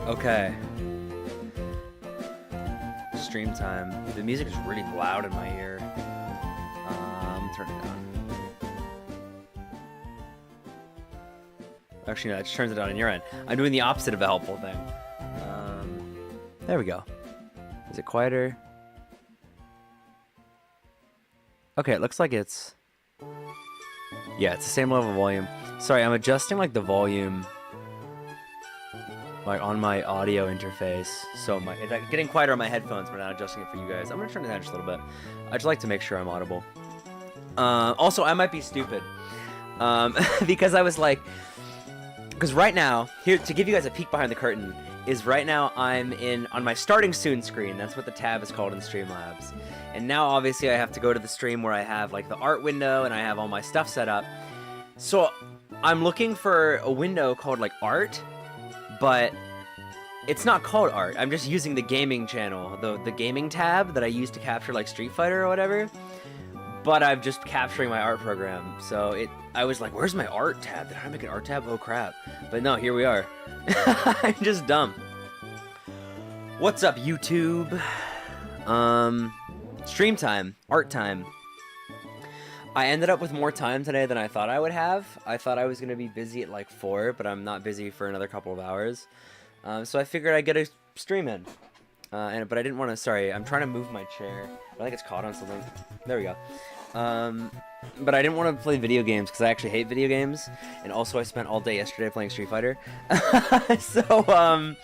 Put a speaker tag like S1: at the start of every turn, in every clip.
S1: Okay. Stream time. The music is really loud in my ear. Turn it down. Actually, no, it just turns it down on your end. I'm doing the opposite of a helpful thing. There we go. Is it quieter? Okay, it looks like it's... Yeah, it's the same level of volume. Sorry, I'm adjusting like the volume like on my audio interface. So it's like getting quieter on my headphones, but not adjusting it for you guys. I'm gonna turn it down just a little bit. I just like to make sure I'm audible. Also, I might be stupid. Because I was like... Because right now, here to give you guys a peek behind the curtain, is right now I'm on my starting soon screen. That's what the tab is called in Streamlabs. And now obviously I have to go to the stream where I have like the art window and I have all my stuff set up. So I'm looking for a window called like art, but it's not called art. I'm just using the gaming channel, the gaming tab that I use to capture like Street Fighter or whatever. But I'm just capturing my art program. So I was like, where's my art tab? Did I make an art tab? Oh crap. But no, here we are. I'm just dumb. What's up, YouTube? Stream time, art time. I ended up with more time today than I thought I would have. I thought I was going to be busy at like 4, but I'm not busy for another couple of hours. So I figured I'd get a stream in. But I didn't want to, sorry, I'm trying to move my chair. I think it's caught on something. There we go. But I didn't want to play video games because I actually hate video games. And also I spent all day yesterday playing Street Fighter. So I'm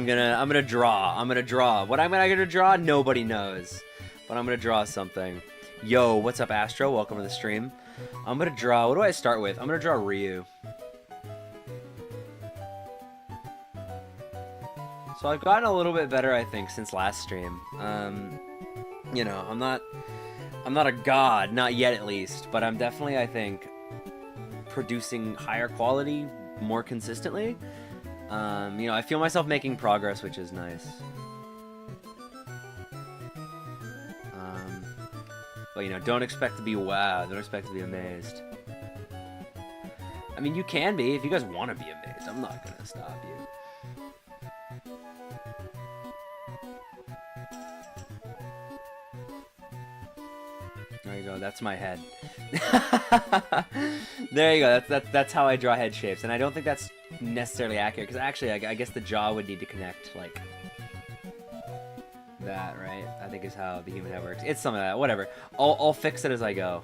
S1: gonna draw. What I'm gonna draw, nobody knows. But I'm gonna draw something. Yo, what's up, Astro? Welcome to the stream. I'm gonna draw, what do I start with? I'm gonna draw Ryu. So I've gotten a little bit better, I think, since last stream. You know, I'm not a god, not yet at least, but I'm definitely, I think, producing higher quality more consistently. You know, I feel myself making progress, which is nice. But, you know, don't expect to be wow. Don't expect to be amazed. I mean, you can be if you guys want to be amazed. I'm not going to stop you. There you go. That's my head. There you go. That's how I draw head shapes. And I don't think that's necessarily accurate. Because actually, I guess the jaw would need to connect, like... that, right? I think is how the human head works. It's some of that, whatever. I'll fix it as I go.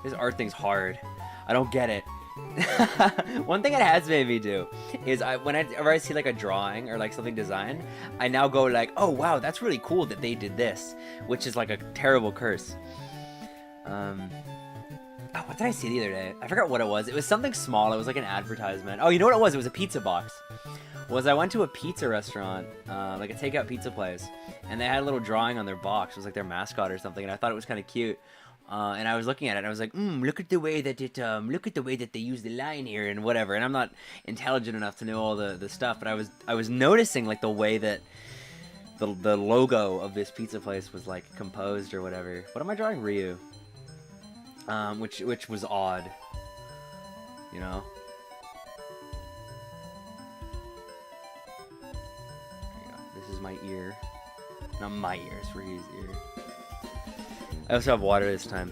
S1: This art thing's hard. I don't get it. One thing it has made me do is whenever I see like a drawing or like something designed, I now go like, oh wow, that's really cool that they did this, which is like a terrible curse. Oh, what did I see the other day? I forgot what it was. It was something small. It was like an advertisement. Oh, you know what it was? It was a pizza box. I went to a pizza restaurant, like a takeout pizza place, and they had a little drawing on their box. It was like their mascot or something, and I thought it was kind of cute. And I was looking at it, and I was like, look at the way that they use the line here and whatever. And I'm not intelligent enough to know all the stuff, but I was noticing like the way that the logo of this pizza place was like composed or whatever. What am I drawing? Ryu. Which was odd, you know. This is my ear. Not my ear, it's Ryu's ear. I also have water this time.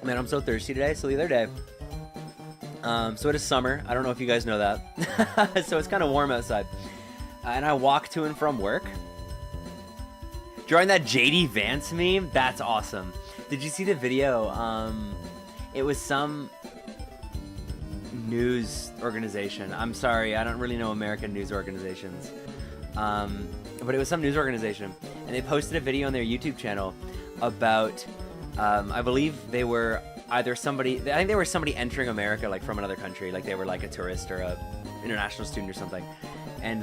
S1: Man, I'm so thirsty today. So the other day, so it is summer. I don't know if you guys know that. So it's kind of warm outside. And I walk to and from work. Drawing that JD Vance meme, that's awesome. Did you see the video? It was some news organization. I'm sorry, I don't really know American news organizations. But it was some news organization, and they posted a video on their YouTube channel about, I believe they were either somebody, I think they were somebody entering America, like from another country, like they were like a tourist or a international student or something, and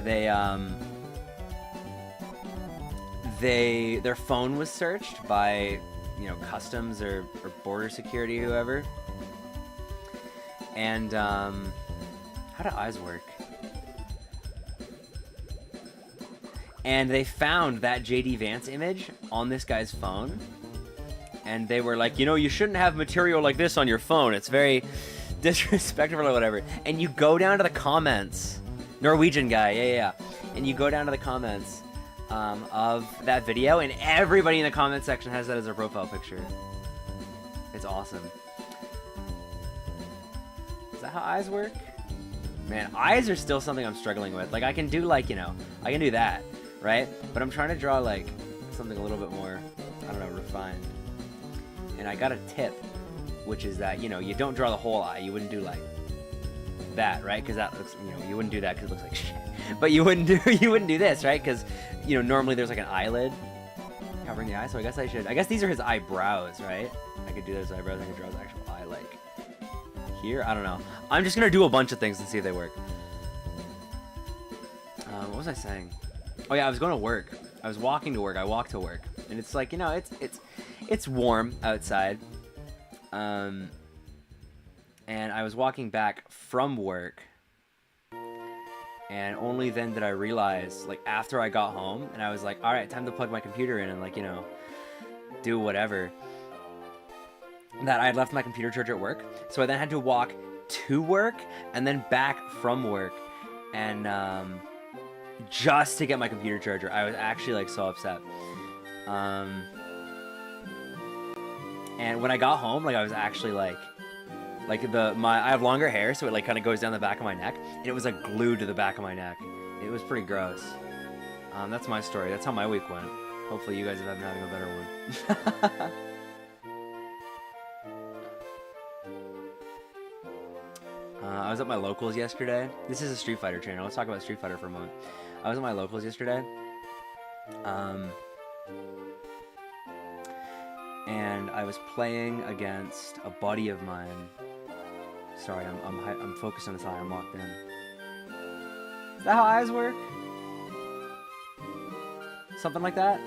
S1: their phone was searched by, you know, customs or border security, whoever. And how do eyes work? And they found that JD Vance image on this guy's phone, and they were like, you know, you shouldn't have material like this on your phone. It's very disrespectful or whatever. And you go down to the comments, Norwegian guy, yeah. And you go down to the comments of that video, and everybody in the comment section has that as their profile picture. It's awesome. Is that how eyes work? Man, eyes are still something I'm struggling with. Like, I can do, like, you know, I can do that, right? But I'm trying to draw, like, something a little bit more, I don't know, refined. And I got a tip, which is that, you know, you don't draw the whole eye. You wouldn't do, like, that, right? Because that looks, you know, you wouldn't do that because it looks like shit. But you wouldn't do this, right? Because, you know, normally there's, like, an eyelid covering the eye. So I guess these are his eyebrows, right? I could do those eyebrows. I could draw his actual eye, like, here. I don't know. I'm just going to do a bunch of things and see if they work. What was I saying? Oh, yeah, I was going to work. I was walking to work. I walked to work. And it's like, you know, it's warm outside. And I was walking back from work. And only then did I realize, like, after I got home, and I was like, all right, time to plug my computer in and, like, you know, do whatever, that I had left my computer charger at work. So I then had to walk to work and then back from work, and just to get my computer charger. I was actually, like, so upset. And when I got home, like, I was actually like I have longer hair, so it like kind of goes down the back of my neck, and it was like glued to the back of my neck. It was pretty gross. That's my story. That's how my week went. Hopefully you guys have been having a better one. I was at my locals yesterday. This is a Street Fighter channel. Let's talk about Street Fighter for a moment. I was at my locals yesterday. And I was playing against a buddy of mine. Sorry, I'm focused on this eye. I'm locked in. Is that how eyes work? Something like that?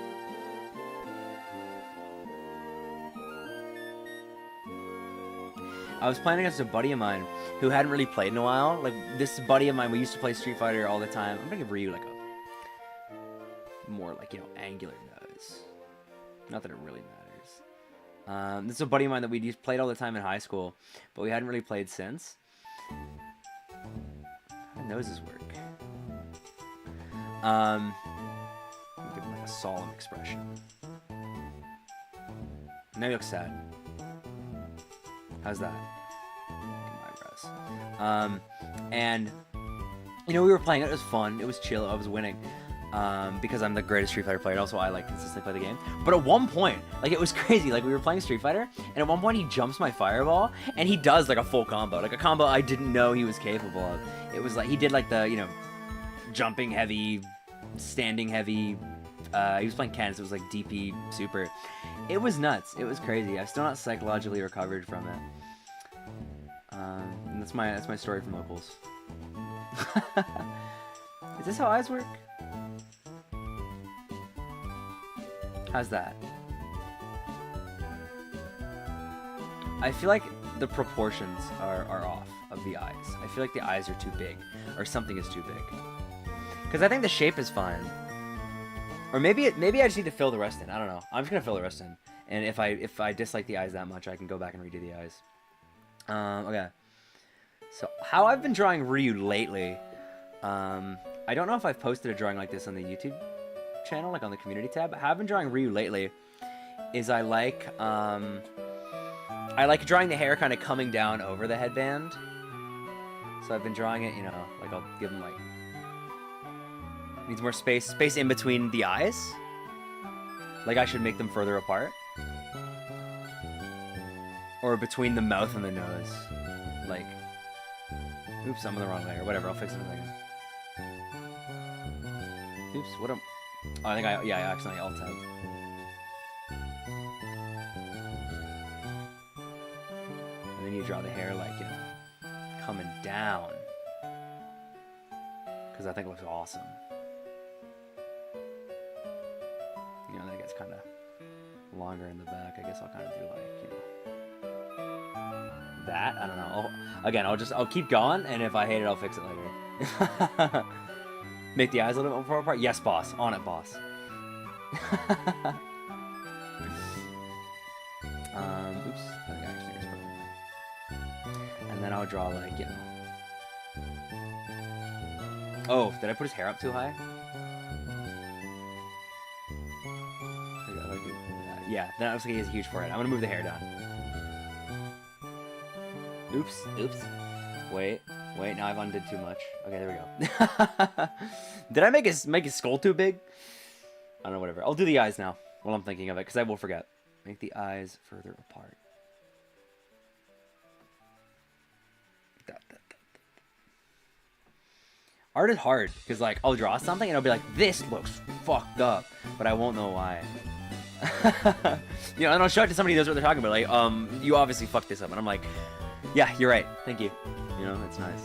S1: I was playing against a buddy of mine who hadn't really played in a while. Like, this buddy of mine, we used to play Street Fighter all the time. I'm gonna give Ryu like a more, like, you know, angular nose. Not that it really matters. This is a buddy of mine that we played all the time in high school, but we hadn't really played since. How do noses work? Give him like a solemn expression. Now he looks sad. How's that? My eyebrows. And you know, we were playing it. It was fun. It was chill. I was winning. Because I'm the greatest Street Fighter player, and also I like consistently play the game. But at one point, like, it was crazy. Like, we were playing Street Fighter, and at one point he jumps my fireball, and he does like a full combo, like a combo I didn't know he was capable of. It was like he did like the, you know, jumping heavy, standing heavy. He was playing Ken, so it was like DP super. It was nuts. It was crazy. I'm still not psychologically recovered from it. And that's my story from locals. Is this how eyes work? How's that? I feel like the proportions are off of the eyes. I feel like the eyes are too big, or something is too big. Because I think the shape is fine. Or maybe I just need to fill the rest in. I don't know. I'm just gonna fill the rest in. And if I dislike the eyes that much, I can go back and redo the eyes. Okay. So how I've been drawing Ryu lately. I don't know if I've posted a drawing like this on the YouTube channel, like on the community tab. How I've been drawing Ryu lately is I like drawing the hair kind of coming down over the headband. So I've been drawing it, you know, like I'll give him like, needs more space in between the eyes. Like I should make them further apart. Or between the mouth and the nose. Like, oops, I'm in the wrong layer. Whatever, I'll fix it in a second. Oops, what am... Oh, I accidentally alt-tab. And then you draw the hair, like, you know, coming down. Because I think it looks awesome. You know, then it gets kind of longer in the back. I guess I'll kind of do, like, you know, that. I don't know. I'll keep going, and if I hate it, I'll fix it later. Make the eyes a little bit more apart? Yes, boss. On it, boss. Oops. I think I actually just put it. And then I'll draw, like, you know. Oh, did I put his hair up too high? Yeah, that looks like he has a huge forehead. I'm gonna move the hair down. Oops. Wait, now I've undid too much. Okay, there we go. Did I make his skull too big? I don't know, whatever. I'll do the eyes now while I'm thinking of it, because I will forget. Make the eyes further apart. Art is hard, because, like, I'll draw something and I'll be like, this looks fucked up, but I won't know why. You know, and I'll show it to somebody who knows what they're talking about, like, you obviously fucked this up, and I'm like, yeah, you're right, thank you. You know, it's nice.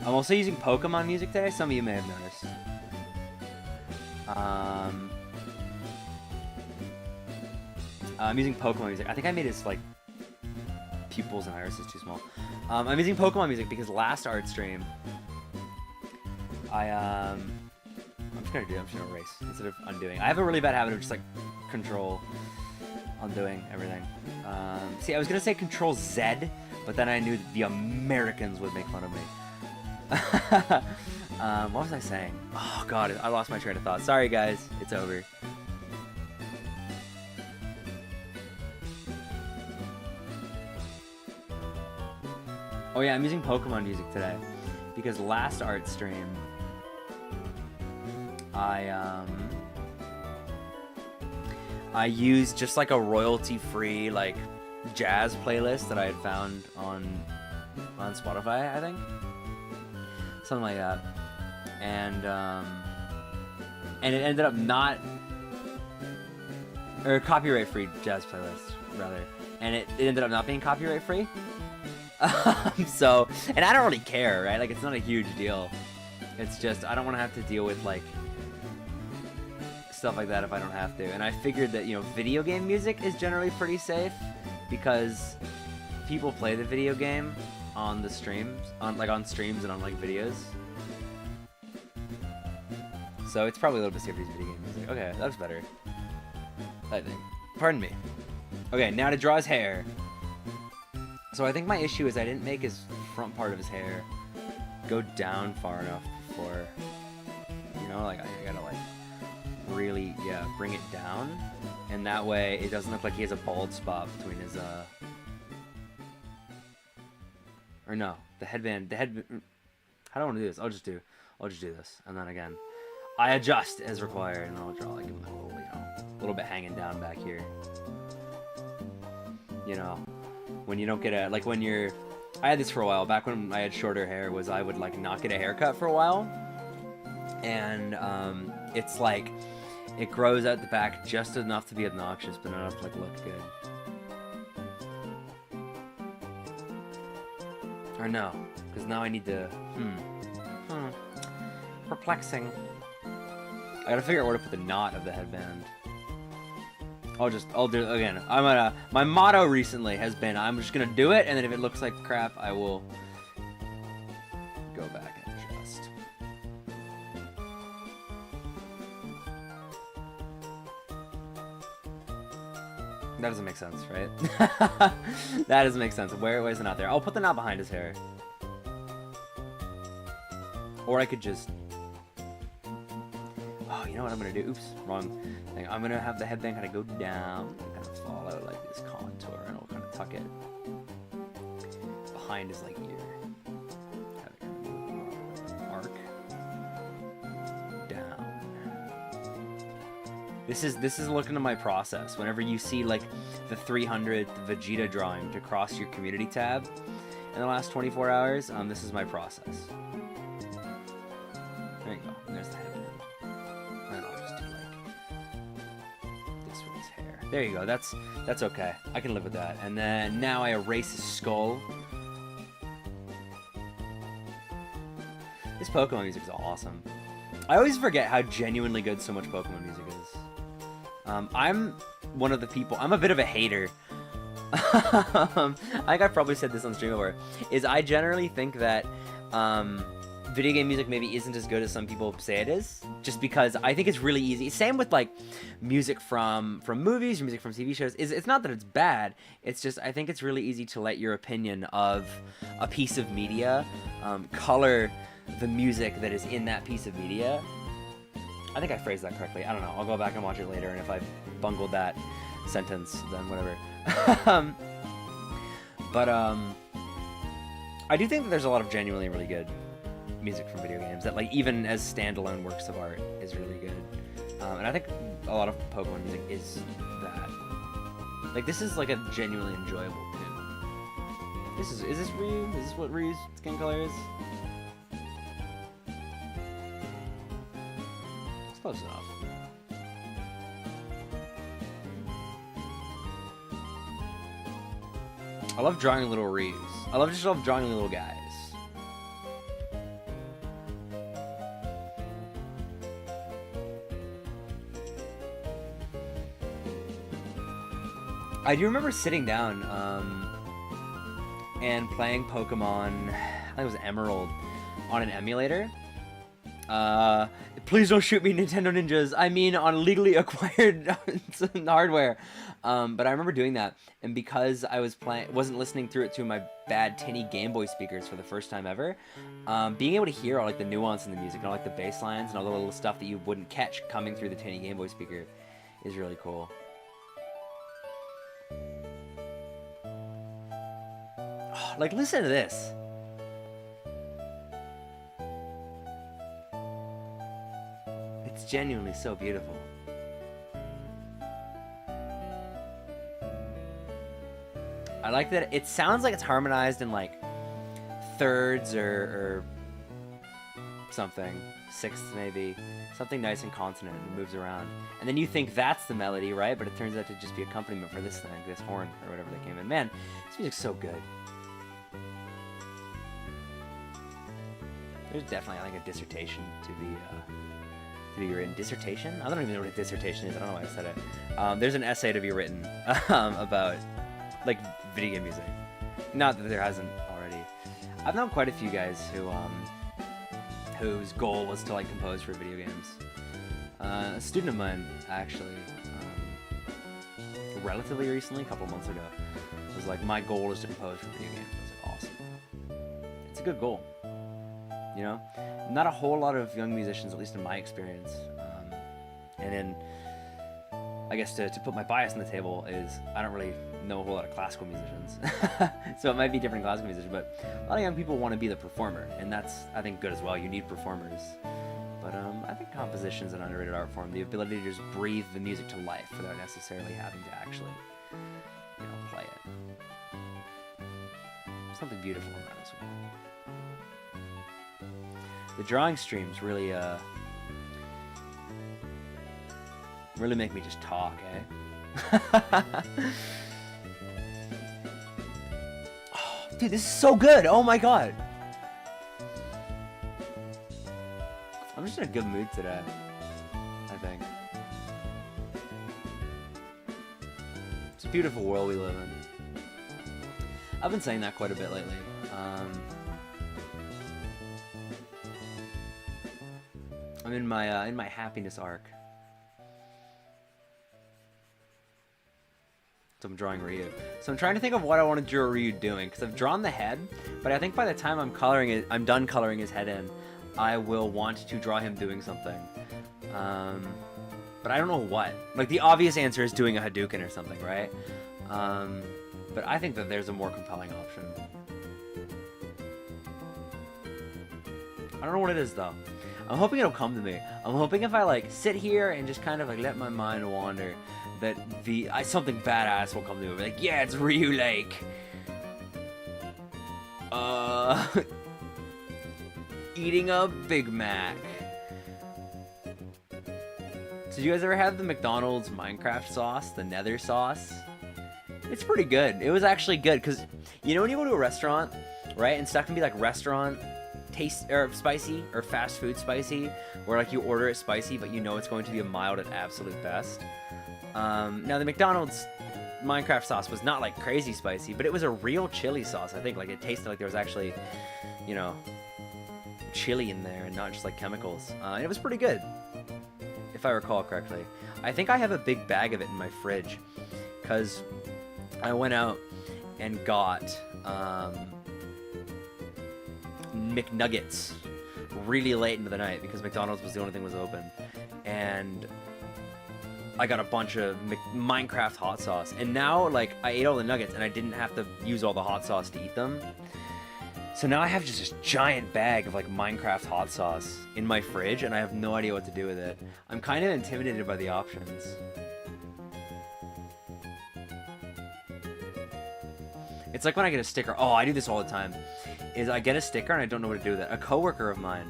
S1: I'm also using Pokemon music today. Some of you may have noticed. I'm using Pokemon music. I think I made his like pupils and irises too small. I'm using Pokemon music because last art stream, I'm just gonna erase instead of undoing. I have a really bad habit of just like control undoing everything. See, I was gonna say Control Z, but then I knew the Americans would make fun of me. What was I saying? Oh god, I lost my train of thought. Sorry guys, it's over. Oh yeah, I'm using Pokemon music today because last art stream I used just like a royalty-free like jazz playlist that I had found on Spotify, I think. Something like that. And it ended up not, or copyright-free jazz playlist rather. And it ended up not being copyright-free. So, and I don't really care, right? Like, it's not a huge deal. It's just, I don't want to have to deal with, like, stuff like that if I don't have to. And I figured that, you know, video game music is generally pretty safe because people play the video game on the streams, on streams and on, like, videos. So it's probably a little bit safer to use video game music. Okay, that's better, I think. Pardon me. Okay, now to draw his hair. So I think my issue is I didn't make his front part of his hair go down far enough before, you know, like I gotta like really, yeah, bring it down. And that way it doesn't look like he has a bald spot between his, or no, the headband, how do I want to do this? I'll just do this. And then again, I adjust as required and I'll draw like a little, you know, a little bit hanging down back here. You know. When you don't get a, like when you're, I had this for a while, back when I had shorter hair, was I would like not get a haircut for a while. And it's like, it grows out the back just enough to be obnoxious, but not enough to like look good. Or no, because now I need to, perplexing. I gotta figure out where to put the knot of the headband. I'll do it again. My motto recently has been, I'm just gonna do it, and then if it looks like crap, I will go back and adjust. That doesn't make sense, right? That doesn't make sense. Where is the knot there? I'll put the knot behind his hair. Or I could just... Oh, you know what I'm gonna do? Oops, wrong thing. I'm gonna have the headband kind of go down and kind of follow like this contour, and I'll kind of tuck it behind his like ear. Have it kind of arc down. This is looking at my process. Whenever you see like the 300th Vegeta drawing to cross your community tab in the last 24 hours, this is my process. There you go. There's the headband. And I'll just do like this with his hair. There you go. That's okay. I can live with that. And then now I erase his skull. This Pokemon music is awesome. I always forget how genuinely good so much Pokemon music is. I'm one of the people. I'm a bit of a hater. I think I've probably said this on stream before. Is I generally think that video game music maybe isn't as good as some people say it is, just because I think it's really easy. Same with like music from movies, music from TV shows. It's not that it's bad, it's just I think it's really easy to let your opinion of a piece of media color the music that is in that piece of media. I think I phrased that correctly. I don't know. I'll go back and watch it later, and if I bungled that sentence, then whatever. But I do think that there's a lot of genuinely really good music from video games that, like, even as standalone works of art is really good. And I think a lot of Pokemon music is that. Like, this is like a genuinely enjoyable tune. Is this Ryu? Is this what Ryu's skin color is? It's close enough. I love drawing little Ryus. I love drawing little guys. I do remember sitting down and playing Pokemon, I think it was Emerald, on an emulator. Please don't shoot me, Nintendo Ninjas. I mean on legally acquired hardware. But I remember doing that, and because I wasn't listening through it to my bad tinny Game Boy speakers for the first time ever, being able to hear all like the nuance in the music and all like the bass lines and all the little stuff that you wouldn't catch coming through the tinny Game Boy speaker is really cool. Oh, like, listen to this. It's genuinely so beautiful. I like that it sounds like it's harmonized in like thirds or something, sixths maybe, something nice and consonant and moves around. And then you think that's the melody, right? But it turns out to just be accompaniment for this thing, this horn or whatever that came in. Man, this music's so good. There's definitely, I think, a dissertation to be written. Dissertation? I don't even know what a dissertation is. I don't know why I said it. There's an essay to be written about like video game music. Not that there hasn't already. I've known quite a few guys whose goal was to like compose for video games. A student of mine actually, relatively recently, a couple months ago, was like, my goal is to compose for video games. I was like, awesome. It's a good goal. You know, not a whole lot of young musicians, at least in my experience. And then, I guess to put my bias on the table is I don't really know a whole lot of classical musicians. So it might be different classical musicians, but a lot of young people want to be the performer, and that's, I think, good as well. You need performers. But I think composition is an underrated art form. The ability to just breathe the music to life without necessarily having to actually, you know, play it. Something beautiful about it as well. The drawing streams really, really make me just talk, eh? Oh, dude, this is so good! Oh my god! I'm just in a good mood today, I think. It's a beautiful world we live in. I've been saying that quite a bit lately. I'm in my happiness arc. So I'm drawing Ryu. So I'm trying to think of what I want to draw Ryu doing, because I've drawn the head, but I think by the time I'm done coloring his head in, I will want to draw him doing something. But I don't know what. Like, the obvious answer is doing a Hadouken or something, right? But I think that there's a more compelling option. I don't know what it is, though. I'm hoping it'll come to me. I'm hoping if I, like, sit here and just kind of, like, let my mind wander, that something badass will come to me. Like, yeah, it's Ryu Lake. Eating a Big Mac. Did you guys ever have the McDonald's Minecraft sauce, the Nether sauce? It's pretty good. It was actually good, because, you know when you go to a restaurant, right, and stuff can be, like, restaurant taste or spicy or fast food spicy, where like you order it spicy but you know it's going to be a mild at absolute best. Now the McDonald's Minecraft sauce was not like crazy spicy, but it was a real chili sauce. I think like it tasted like there was actually, you know, chili in there and not just like chemicals. And it was pretty good, if I recall correctly. I think I have a big bag of it in my fridge, because I went out and got McNuggets really late into the night because McDonald's was the only thing that was open, and I got a bunch of Minecraft hot sauce, and now like I ate all the nuggets and I didn't have to use all the hot sauce to eat them, so now I have just this giant bag of like Minecraft hot sauce in my fridge and I have no idea what to do with it. I'm kind of intimidated by the options. It's like when I get a sticker. Oh, I do this all the time. Is I get a sticker and I don't know what to do with it. A coworker of mine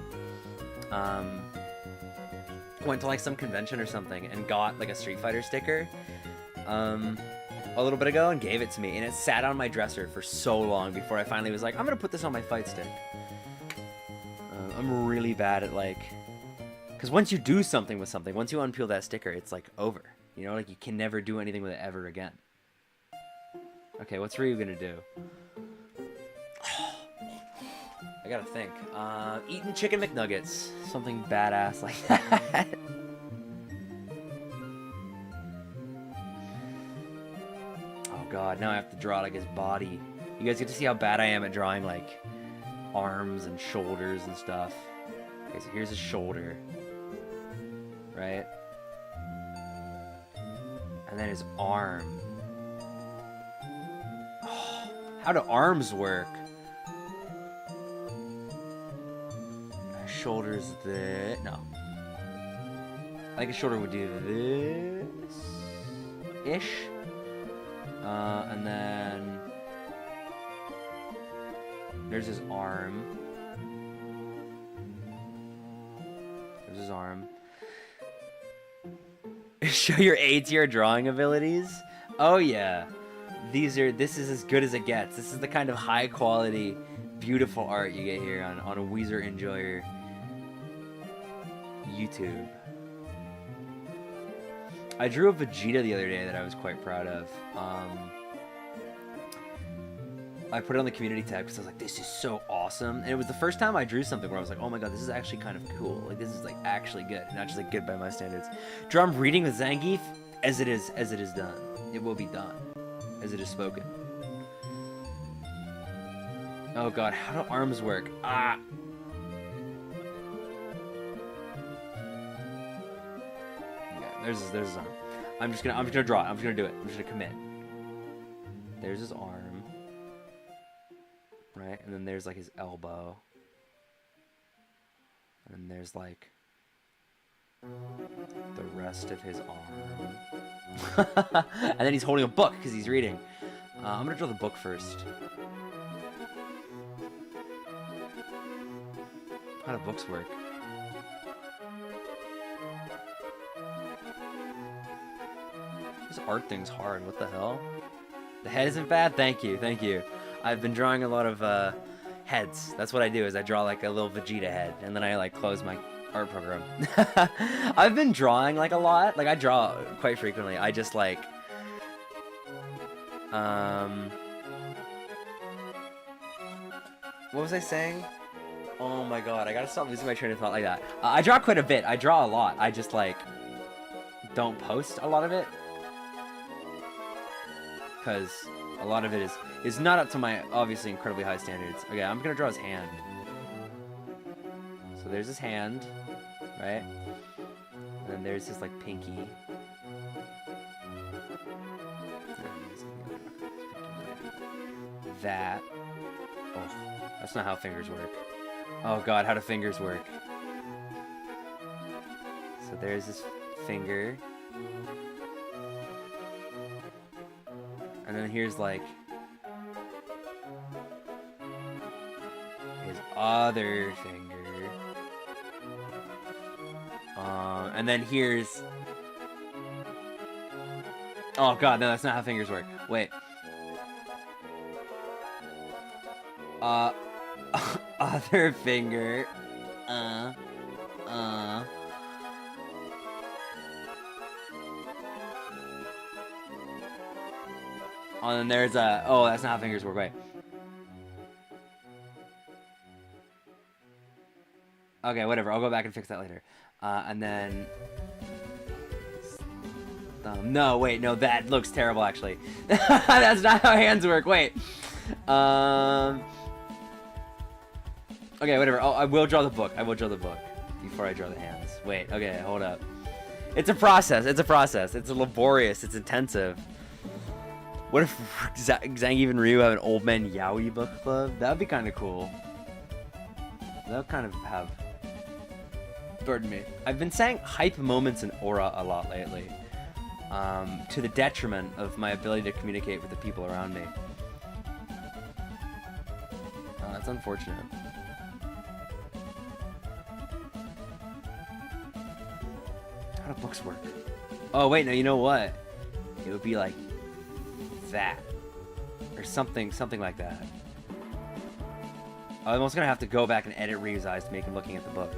S1: went to like some convention or something and got like a Street Fighter sticker a little bit ago and gave it to me, and it sat on my dresser for so long before I finally was like, I'm gonna put this on my fight stick. I'm really bad at like, because once you do something with something, once you unpeel that sticker, it's like over. You know, like you can never do anything with it ever again. Okay, what's Ryu gonna do? I gotta think. Eating chicken McNuggets. Something badass like that. Oh god, now I have to draw like his body. You guys get to see how bad I am at drawing like arms and shoulders and stuff. Okay, so here's his shoulder. Right? And then his arm. Oh, how do arms work? Shoulders the no. I think his shoulder would do this ish. And then there's his arm. There's his arm. Show your A-tier drawing abilities. Oh yeah. This is as good as it gets. This is the kind of high quality, beautiful art you get here on a Weezer Enjoyer YouTube. I drew a Vegeta the other day that I was quite proud of. I put it on the community tab because I was like, this is so awesome. And it was the first time I drew something where I was like, oh my god, this is actually kind of cool. Like, this is like actually good, not just like good by my standards. Draw I'm reading with Zangief as it is done. It will be done as it is spoken. Oh god, how do arms work? Ah. There's his arm. I'm just gonna draw it. I'm just gonna do it. I'm just gonna commit. There's his arm. Right? And then there's like his elbow. And then there's like the rest of his arm. And then he's holding a book because he's reading. I'm gonna draw the book first. How do books work? This art thing's hard. What the hell? The head isn't bad? Thank you, thank you. I've been drawing a lot of heads. That's what I do, is I draw like a little Vegeta head, and then I like close my art program. I've been drawing like a lot. Like I draw quite frequently. I just like... What was I saying? Oh my god, I gotta stop losing my train of thought like that. I draw quite a bit. I draw a lot. I just like don't post a lot of it. Because a lot of it is not up to my obviously incredibly high standards. Okay, I'm gonna draw his hand. So there's his hand, right? And then there's his like pinky. That. Oh, that's not how fingers work. Oh god, how do fingers work? So there's his finger. And then here's like his other finger. And then here's... Oh god, no, that's not how fingers work. Wait. Other finger. Oh, and then there's a... Oh, that's not how fingers work. Wait. Okay, whatever. I'll go back and fix that later. And then... no, wait. No, that looks terrible, actually. That's not how hands work. Wait. Okay, whatever. Oh, I will draw the book. I will draw the book before I draw the hands. Wait. Okay, hold up. It's a process. It's a process. It's laborious. It's intensive. What if Zangief and Ryu have an old man yaoi book club? That would be kind of cool. That would kind of have... Pardon me. I've been saying hype moments and aura a lot lately. To the detriment of my ability to communicate with the people around me. That's unfortunate. How do books work? Oh wait, no, you know what? It would be like that. Or something like that. I'm almost gonna have to go back and edit Ryu's eyes to make him looking at the book.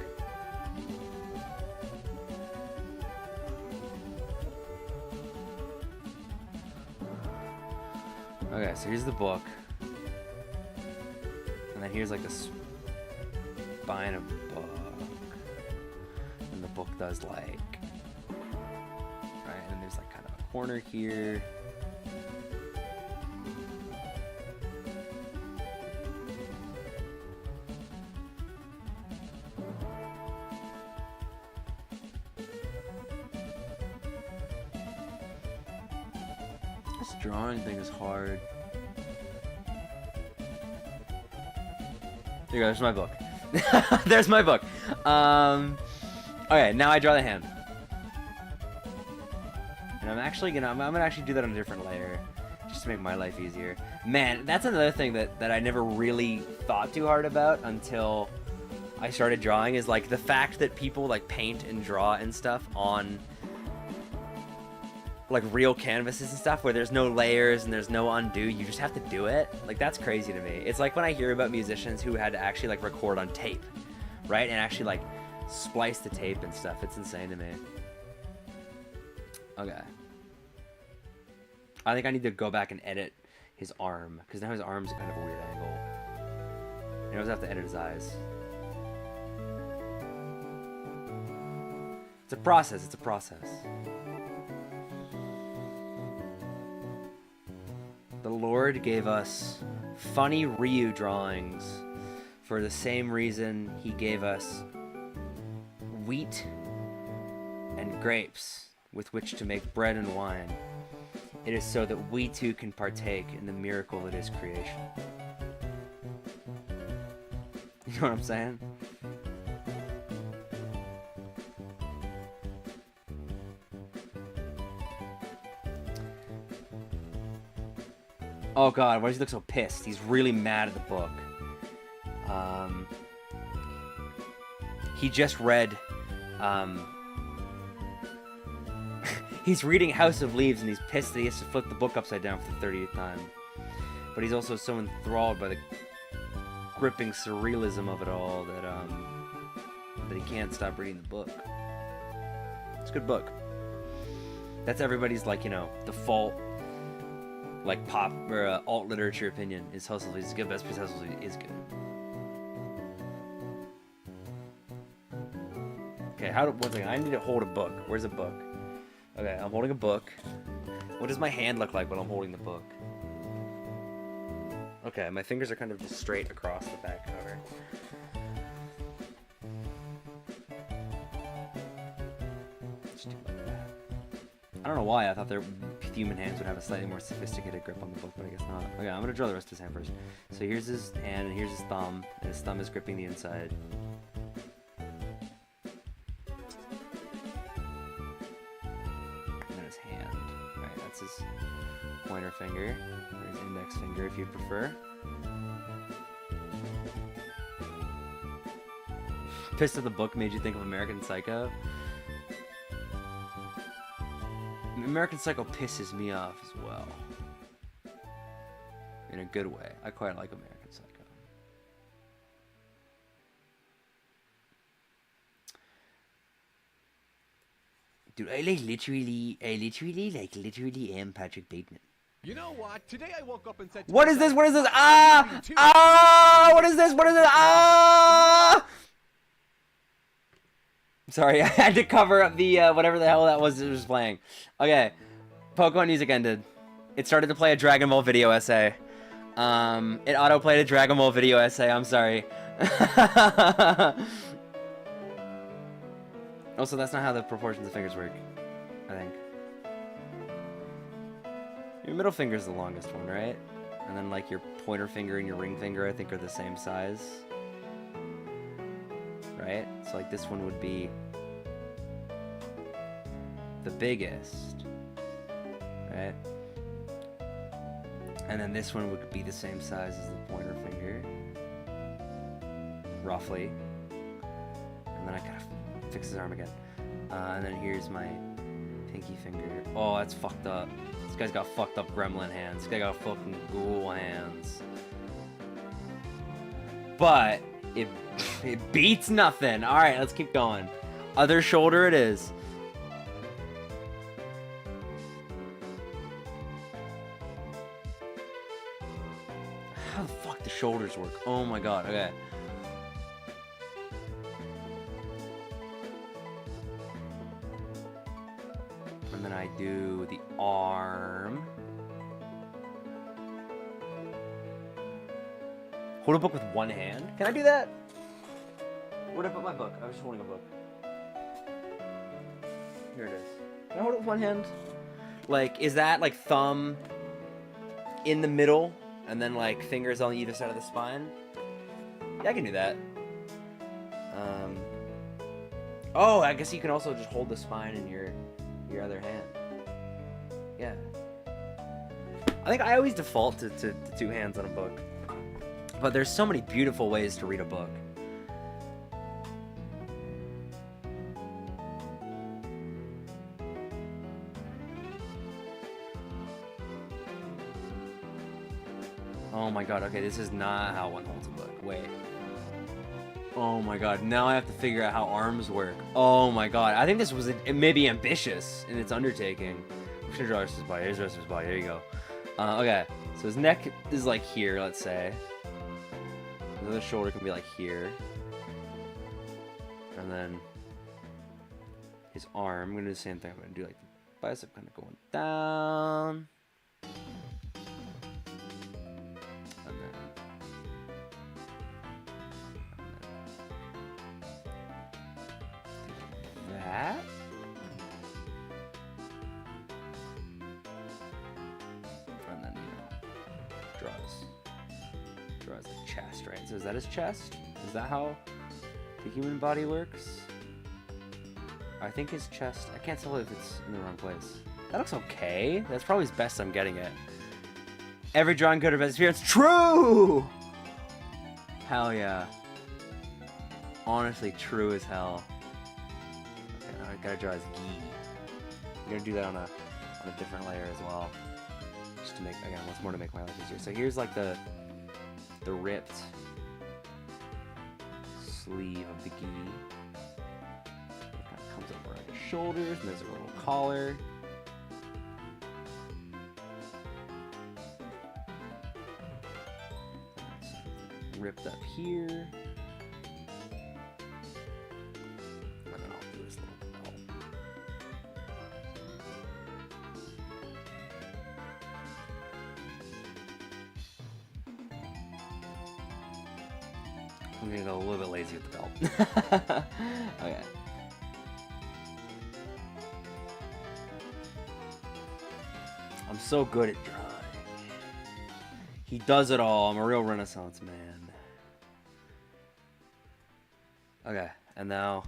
S1: Okay, so here's the book. And then here's like the spine of the book. And the book does like... Right, and then there's like kind of a corner here. This drawing thing is hard. There you go, there's my book. There's my book. Okay, now I draw the hand. And I'm gonna actually do that on a different layer, just to make my life easier. Man, that's another thing that I never really thought too hard about until I started drawing, is like the fact that people like paint and draw and stuff on like real canvases and stuff where there's no layers and there's no undo, you just have to do it. Like, that's crazy to me. It's like when I hear about musicians who had to actually like record on tape, right, and actually like splice the tape and stuff. It's insane to me. Okay, I think I need to go back and edit his arm, because now his arm's kind of a weird angle. I always have to edit his eyes. It's a process. It's a process. The Lord gave us funny Ryu drawings for the same reason he gave us wheat and grapes with which to make bread and wine. It is so that we too can partake in the miracle that is creation. You know what I'm saying? Oh god, why does he look so pissed? He's really mad at the book. He just read, he's reading House of Leaves and he's pissed that he has to flip the book upside down for the 30th time. But he's also so enthralled by the gripping surrealism of it all that he can't stop reading the book. It's a good book. That's everybody's, like, you know, default like pop or alt literature opinion is House of Leaves is good. Best because House of Leaves is good. Okay, one second. I need to hold a book. Where's a book? Okay, I'm holding a book. What does my hand look like when I'm holding the book? Okay, my fingers are kind of just straight across the back cover. Just do like that. I don't know why I thought their human hands would have a slightly more sophisticated grip on the book, but I guess not. Okay, I'm gonna draw the rest of his hand first. So here's his hand, and here's his thumb, and his thumb is gripping the inside. And then his hand. Alright, that's his pointer finger, or his index finger if you prefer. Pissed at the book made you think of American Psycho? American Psycho pisses me off as well. In a good way. I quite like American Psycho. Dude, I literally am Patrick Bateman.
S2: You know what? Today I woke up and said...
S1: What is this? What is this? Ah! Ah! What is this? What is this? Ah! Sorry, I had to cover up the, whatever the hell that was playing. Okay, Pokemon music ended. It started to play a Dragon Ball video essay. It auto-played a Dragon Ball video essay, I'm sorry. Also, that's not how the proportions of fingers work, I think. Your middle finger is the longest one, right? And then, like, your pointer finger and your ring finger, I think, are the same size. Right? So like this one would be the biggest, right? And then this one would be the same size as the pointer finger, roughly. And then I gotta fix his arm again. And then here's my pinky finger. Oh, that's fucked up. This guy's got fucked up gremlin hands. This guy got fucking ghoul hands. But it beats nothing. Alright, let's keep going. Other shoulder it is. shoulders work. Oh my god, okay. And then I do the arm. Hold a book with one hand? Can I do that? Where'd I put my book? I was just holding a book. Here it is. Can I hold it with one hand? Like, is that like thumb in the middle and then like fingers on either side of the spine? Yeah, I can do that. Oh, I guess you can also just hold the spine in your other hand. Yeah. I think I always default to two hands on a book. But there's so many beautiful ways to read a book. Oh my god, okay, this is not how one holds a book. Wait. Oh my god, now I have to figure out how arms work. Oh my god, I think this was it may be ambitious in its undertaking. I'm just gonna draw his body. Here's the rest of his body. There you go. Okay, so his neck is like here, let's say. The other shoulder can be like here. And then his arm, I'm gonna do the same thing. I'm gonna do like the bicep kind of going down. And then that. And then, draws the chest, right? So is that his chest? Is that how the human body works? I think his chest, I can't tell if it's in the wrong place. That looks okay. That's probably as best I'm getting it. Every drawing good or best appearance. True! Hell yeah. Honestly, true as hell. Okay, now I gotta draw his gi. I'm gonna do that on a different layer as well. Just to make, again, once more to make my life easier. So here's like the ripped sleeve of the gi. It kind of comes over like his shoulders, and there's a little collar. It's ripped up here. And then I'll do this little belt. I'm gonna go a little bit lazy with the belt. Okay. I'm so good at drawing. He does it all. I'm a real Renaissance man. Okay, and now,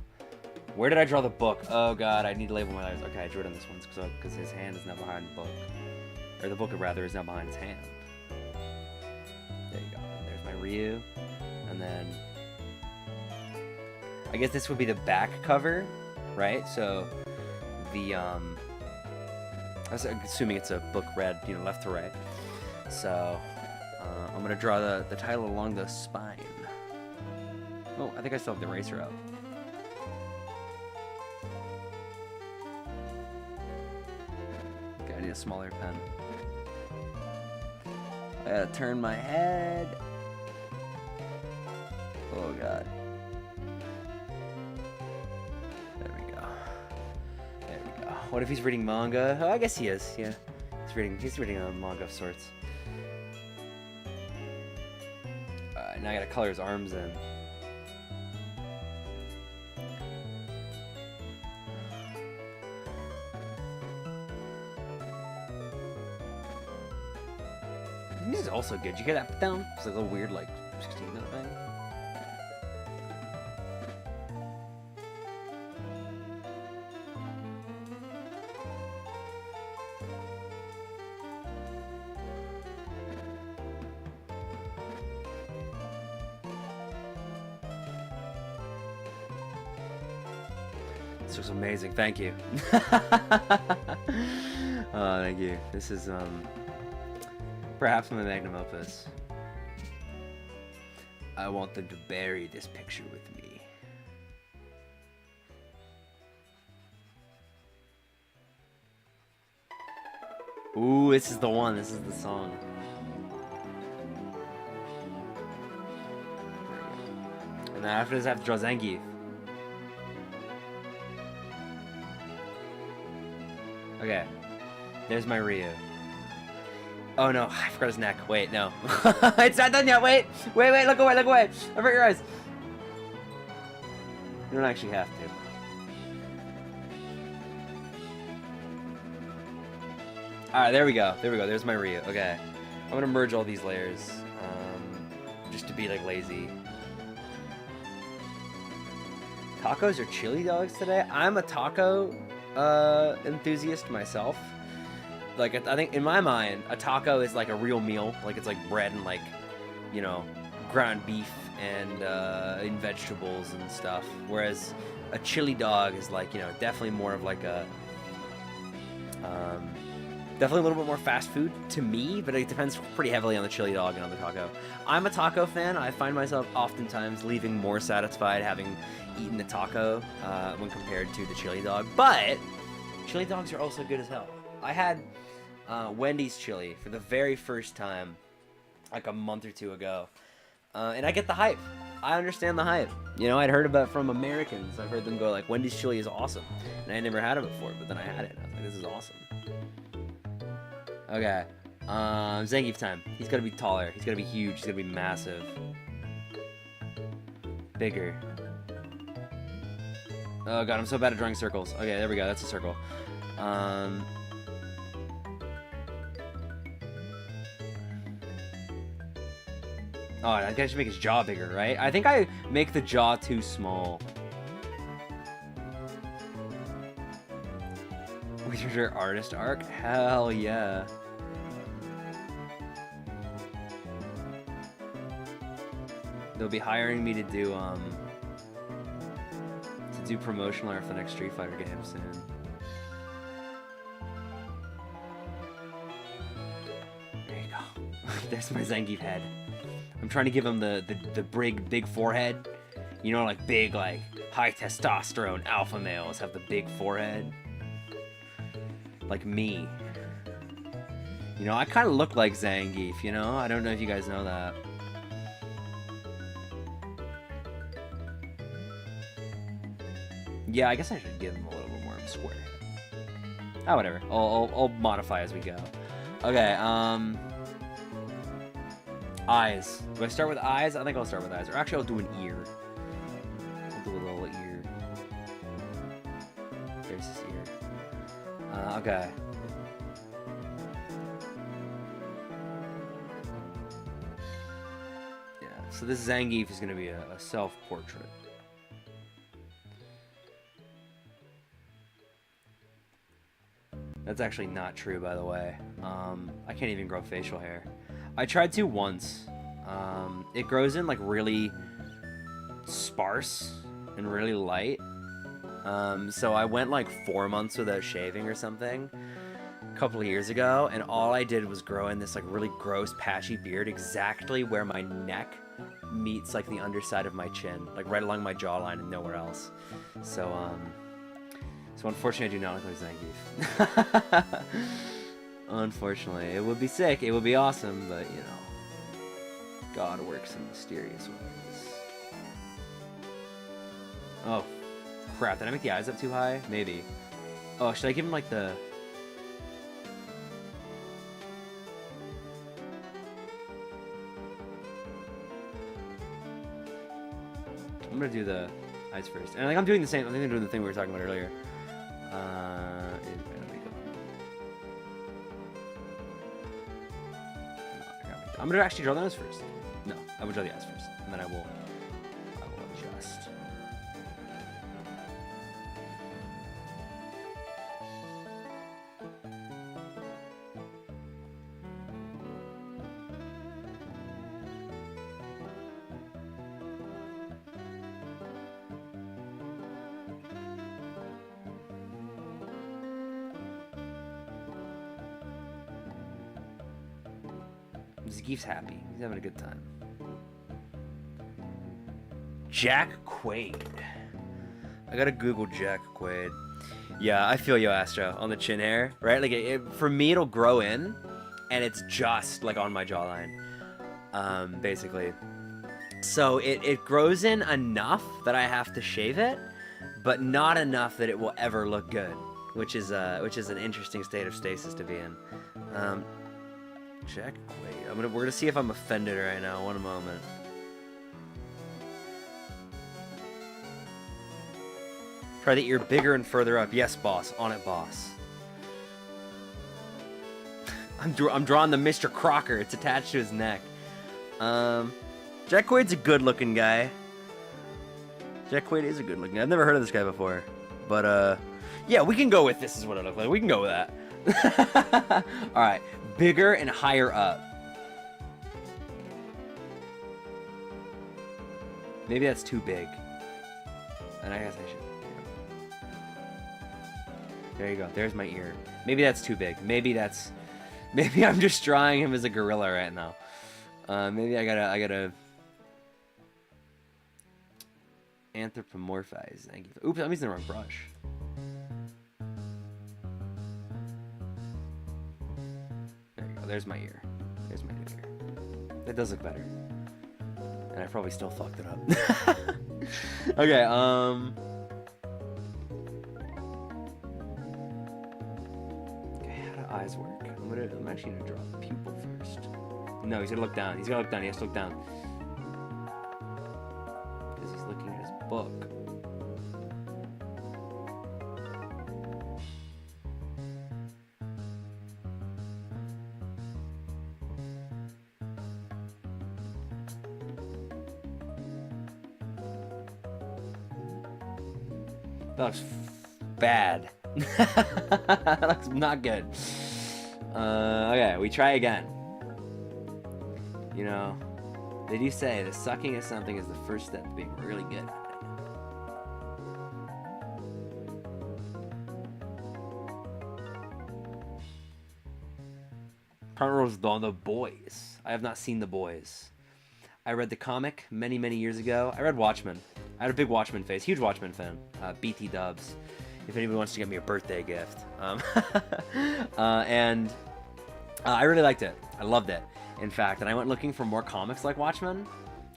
S1: where did I draw the book? Oh god, I need to label my letters. Okay, I drew it on this one because his hand is now behind the book. Or the book, rather, is now behind his hand. There you go. And there's my Ryu. And then I guess this would be the back cover, right? So the I'm assuming it's a book read, left to right. So I'm gonna draw the title along the spine. Oh, I think I still have the eraser out. Okay, I need a smaller pen. I gotta turn my head. Oh god. There we go. There we go. What if he's reading manga? Oh, I guess he is. Yeah, he's reading a manga of sorts. Now I gotta color his arms in. This is also good. Did you hear that down? It's like a little weird, like 16-minute thing. This looks amazing. Thank you. Oh, thank you. This is perhaps my magnum opus. I want them to bury this picture with me. Ooh, this is the one. This is the song. Now after this, I have to draw Zangief. Okay. There's my Ryu. Oh no, I forgot his neck. Wait, no. It's not done yet. Wait, look away, look away. Avert your eyes. You don't actually have to. Alright, there we go. There's my Ryu. Okay. I'm gonna merge all these layers. Just to be like lazy. Tacos or chili dogs today? I'm a taco enthusiast myself. Like, I think in my mind, a taco is like a real meal. Like, it's like bread and like, you know, ground beef and vegetables and stuff. Whereas a chili dog is like, you know, definitely more of like a, definitely a little bit more fast food to me, but it depends pretty heavily on the chili dog and on the taco. I'm a taco fan. I find myself oftentimes leaving more satisfied having eaten the taco when compared to the chili dog. But chili dogs are also good as hell. I had Wendy's chili for the very first time like a month or two ago. And I get the hype. I understand the hype. You know, I'd heard about it from Americans. I've heard them go like, Wendy's chili is awesome. And I never had it before, but then I had it. And I was like, this is awesome. Okay. Zangief time. He's gotta be taller. He's gotta be huge. He's gotta be massive. Bigger. Oh god, I'm so bad at drawing circles. Okay, there we go. That's a circle. Oh, I think I should make his jaw bigger, right? I think I make the jaw too small. Wizard artist arc? Hell yeah. They'll be hiring me to do promotional art for the next Street Fighter game soon. There you go. There's my Zangief head. I'm trying to give him the big forehead. You know, like big, like high testosterone alpha males have the big forehead. Like me. You know, I kind of look like Zangief, you know? I don't know if you guys know that. Yeah, I guess I should give him a little bit more of a square head. Ah, whatever. I'll modify as we go. Okay, eyes. Do I start with eyes? I think I'll start with eyes. Or actually, I'll do an ear. I'll do a little ear. There's his ear. Okay. Yeah, so this Zangief is going to be a self-portrait. That's actually not true, by the way. I can't even grow facial hair. I tried to once. It grows in like really sparse and really light. So I went like 4 months without shaving or something a couple of years ago, and all I did was grow in this like really gross patchy beard exactly where my neck meets like the underside of my chin, like right along my jawline and nowhere else. So unfortunately I do not look like Zangief. Unfortunately, it would be sick, it would be awesome, but you know, God works in mysterious ways. Oh, crap, did I make the eyes up too high? Maybe. Oh, should I give him like the... I'm gonna do the eyes first. And like I'm doing the same, I think I'm doing the thing we were talking about earlier. I'm gonna actually draw the nose first. No, I will draw the eyes first, and then I will adjust. Zangief's happy. He's having a good time. Jack Quaid. I gotta Google Jack Quaid. Yeah, I feel you, Astro, on the chin hair, right? Like, for me, it'll grow in, and it's just, like, on my jawline, basically. So it grows in enough that I have to shave it, but not enough that it will ever look good, which is an interesting state of stasis to be in. Check. Wait, we're gonna see if I'm offended right now. One moment. Try the ear bigger and further up. Yes, boss. On it, boss. I'm drawing the Mr. Crocker. It's attached to his neck. Jack Quaid's a good-looking guy. Jack Quaid is a good-looking guy. I've never heard of this guy before, but yeah, we can go with this. Is what it looks like. We can go with that. All right, bigger and higher up. Maybe that's too big. And I guess I should. There you go. There's my ear. Maybe that's too big. Maybe I'm just drawing him as a gorilla right now. Maybe I gotta anthropomorphize. Thank you. Oops, I'm using the wrong brush. There you go. There's my ear. There's my new ear. That does look better. And I probably still fucked it up. Okay, eyes work. I'm actually gonna draw the pupil first. No, he's gonna look down. He's gonna look down. He has to look down. Because he's looking at his book. That looks bad. That looks not good. Okay, we try again. You know, they do say that sucking at something is the first step to being really good at it. Primrose Dawn, The Boys. I have not seen The Boys. I read the comic many, many years ago. I read Watchmen. I had a big Watchmen phase. Huge Watchmen fan. BT dubs. If anybody wants to get me a birthday gift. And I really liked it. I loved it. In fact, and I went looking for more comics like Watchmen.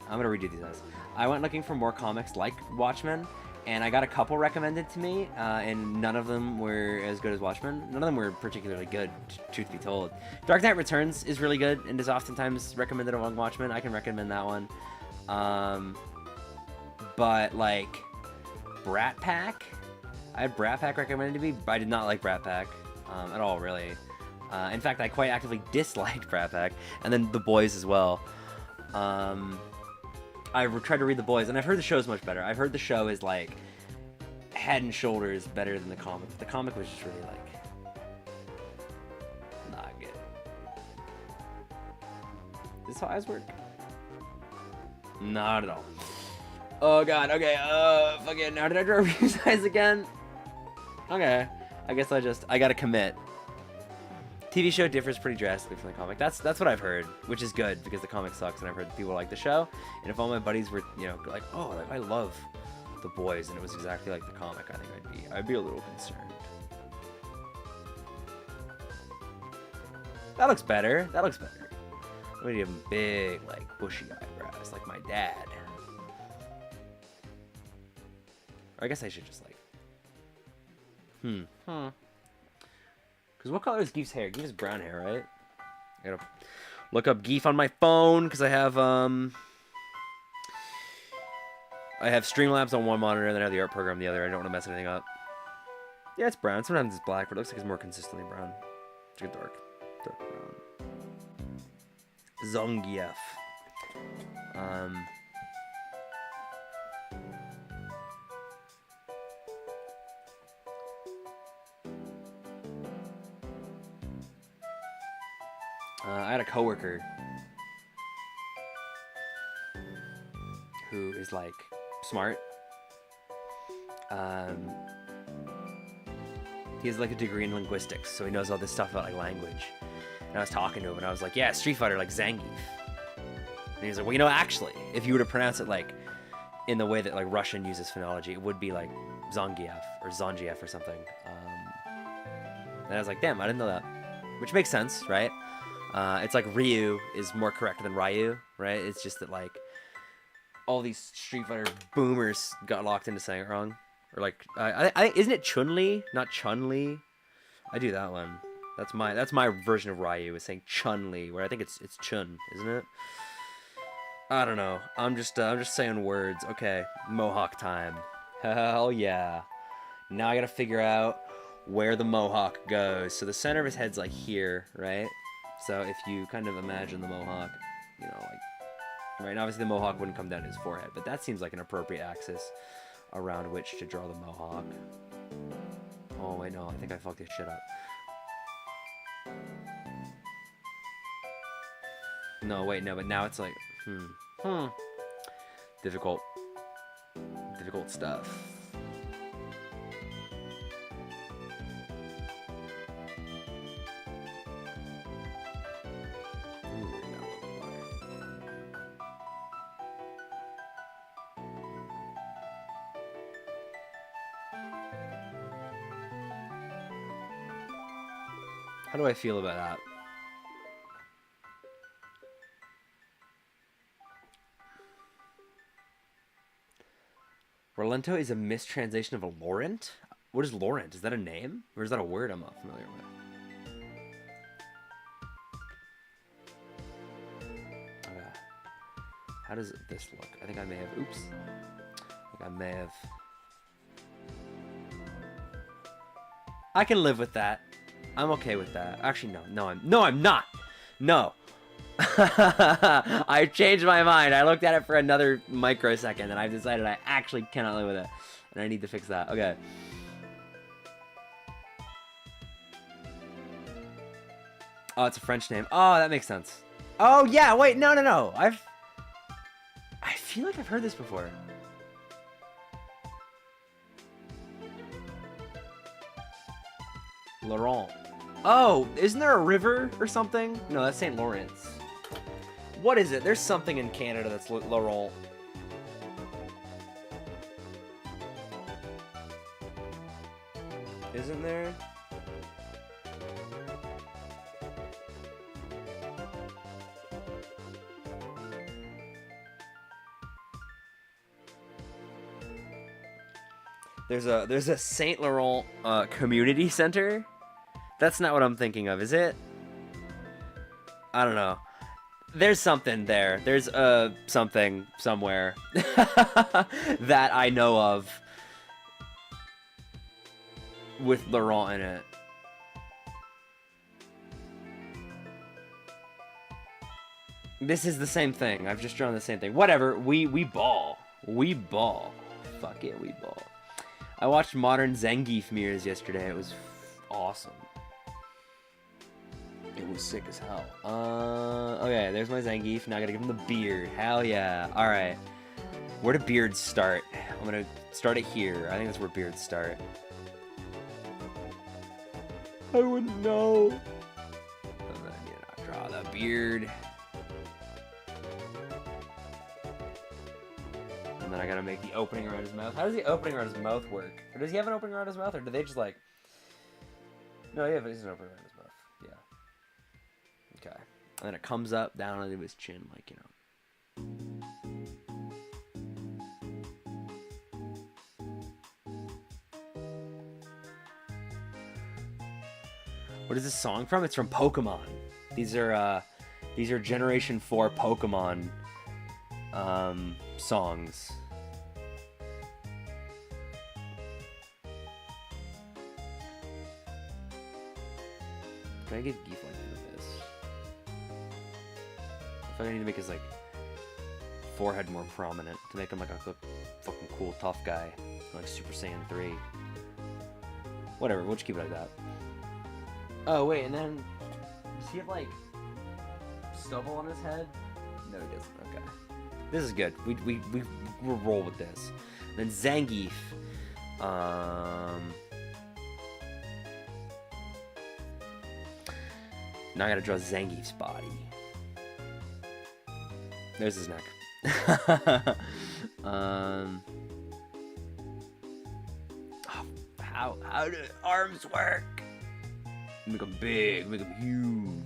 S1: I'm going to redo these guys. I went looking for more comics like Watchmen, and I got a couple recommended to me, and none of them were as good as Watchmen. None of them were particularly good, truth be told. Dark Knight Returns is really good, and is oftentimes recommended among Watchmen. I can recommend that one. But, like, Brat Pack? I had Brat Pack recommended to me, but I did not like Brat Pack at all, really. In fact, I quite actively disliked Brat Pack, and then The Boys as well. I tried to read The Boys, and I've heard the show's much better. I've heard the show is, like, head and shoulders better than the comic. The comic was just really, like, not good. Is this how eyes work? Not at all. Oh, God, okay, fucking, now did I draw Ryu's eyes again? Okay, I guess I gotta commit. TV show differs pretty drastically from the comic. That's what I've heard, which is good because the comic sucks, and I've heard people like the show. And if all my buddies were, you know, like, oh, like, I love The Boys, and it was exactly like the comic, I think I'd be a little concerned. That looks better. That looks better. I'm gonna give him big, like, bushy eyebrows, like my dad. Or I guess I should just like. Because what color is Geef's hair? Geef is brown hair, right? I gotta look up Geef on my phone because I have Streamlabs on one monitor and then I have the art program on the other. I don't want to mess anything up. Yeah, it's brown. Sometimes it's black, but it looks like it's more consistently brown. It's like dark brown. Zangief. I had a coworker who is like smart. He has like a degree in linguistics, so he knows all this stuff about like language. And I was talking to him, and I was like, "Yeah, Street Fighter, like Zangief." And he was like, "Well, you know, actually, if you were to pronounce it like in the way that like Russian uses phonology, it would be like Zangief or Zangief or something." And I was like, "Damn, I didn't know that," which makes sense, right? It's like Ryu is more correct than Ryu, right? It's just that like all these Street Fighter boomers got locked into saying it wrong. Or like, isn't it Chun-Li, not Chun-Li? I do that one. That's my version of Ryu is saying Chun-Li, where I think it's Chun, isn't it? I don't know. I'm just saying words. Okay, Mohawk time. Hell yeah. Now I gotta figure out where the Mohawk goes. So the center of his head's like here, right? So if you kind of imagine the Mohawk, you know, like, right? And obviously the Mohawk wouldn't come down his forehead, but that seems like an appropriate axis around which to draw the Mohawk. Oh wait, no, I think I fucked this shit up. No, wait, no, but now it's like, difficult stuff. How do I feel about that? Rolento is a mistranslation of a Laurent? What is Laurent? Is that a name? Or is that a word I'm not familiar with? Okay. How does this look? I think I may have... Oops. I think I may have... I can live with that. I'm okay with that. Actually, no, I'm not. No. I changed my mind. I looked at it for another microsecond, and I've decided I actually cannot live with it, and I need to fix that. Okay. Oh, it's a French name. Oh, that makes sense. Oh yeah. Wait. No. I feel like I've heard this before. Laurent. Oh, isn't there a river or something? No, that's St. Lawrence. What is it? There's something in Canada that's Laurent. Isn't there? There's a St. Laurent community center. That's not what I'm thinking of, is it? I don't know. There's something there. There's something somewhere that I know of with Laurent in it. This is the same thing. I've just drawn the same thing. Whatever. We ball. We ball. Fuck it, we ball. I watched Modern Zangief mirrors yesterday. It was awesome. It was sick as hell. Okay, there's my Zangief. Now I gotta give him the beard. Hell yeah. Alright. Where do beards start? I'm gonna start it here. I think that's where beards start. I wouldn't know. And then, you know, draw the beard. And then I gotta make the opening around his mouth. How does the opening around his mouth work? Or does he have an opening around his mouth? Or do they just like... No, yeah, but he's an opening around his mouth. Yeah. Okay. And then it comes up, down into his chin, like, you know. What is this song from? It's from Pokemon. These are Generation 4 Pokemon songs. Can I get Geef like this? I feel like I need to make his like forehead more prominent to make him like a fucking cool tough guy, like Super Saiyan 3. Whatever, we'll just keep it like that. Oh wait, and then does he have like stubble on his head? No, he doesn't. Okay, this is good. We'll roll with this. And then Zangief. Now I gotta draw Zangief's body. There's his neck. How do arms work? Make them big, make them huge.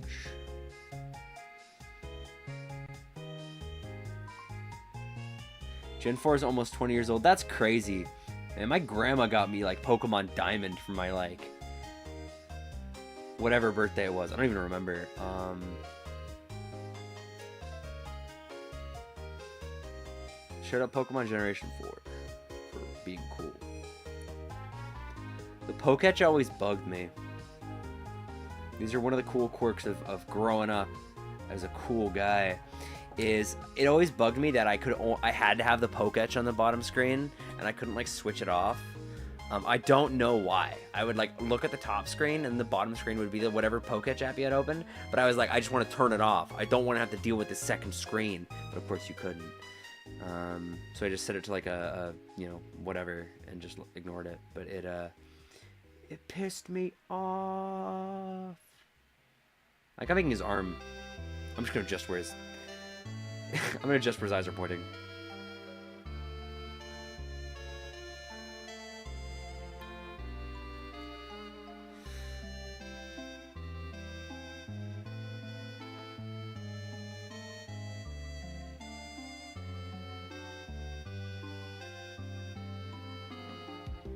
S1: Gen 4 is almost 20 years old. That's crazy. And my grandma got me like Pokemon Diamond for my like whatever birthday it was. I don't even remember. Showed up Pokemon Generation 4 for being cool. The Poketch always bugged me. These are one of the cool quirks of growing up as a cool guy. Is it always bugged me that I had to have the Poketch on the bottom screen and I couldn't like switch it off. I don't know why. I would like look at the top screen and the bottom screen would be the whatever Poketch app you had open, but I was like, I just want to turn it off. I don't want to have to deal with the second screen, but of course you couldn't. So I just set it to like a you know, whatever and just ignored it. But it pissed me off. Like I'm making his arm. I'm just gonna adjust where his. I'm gonna adjust where his eyes are pointing.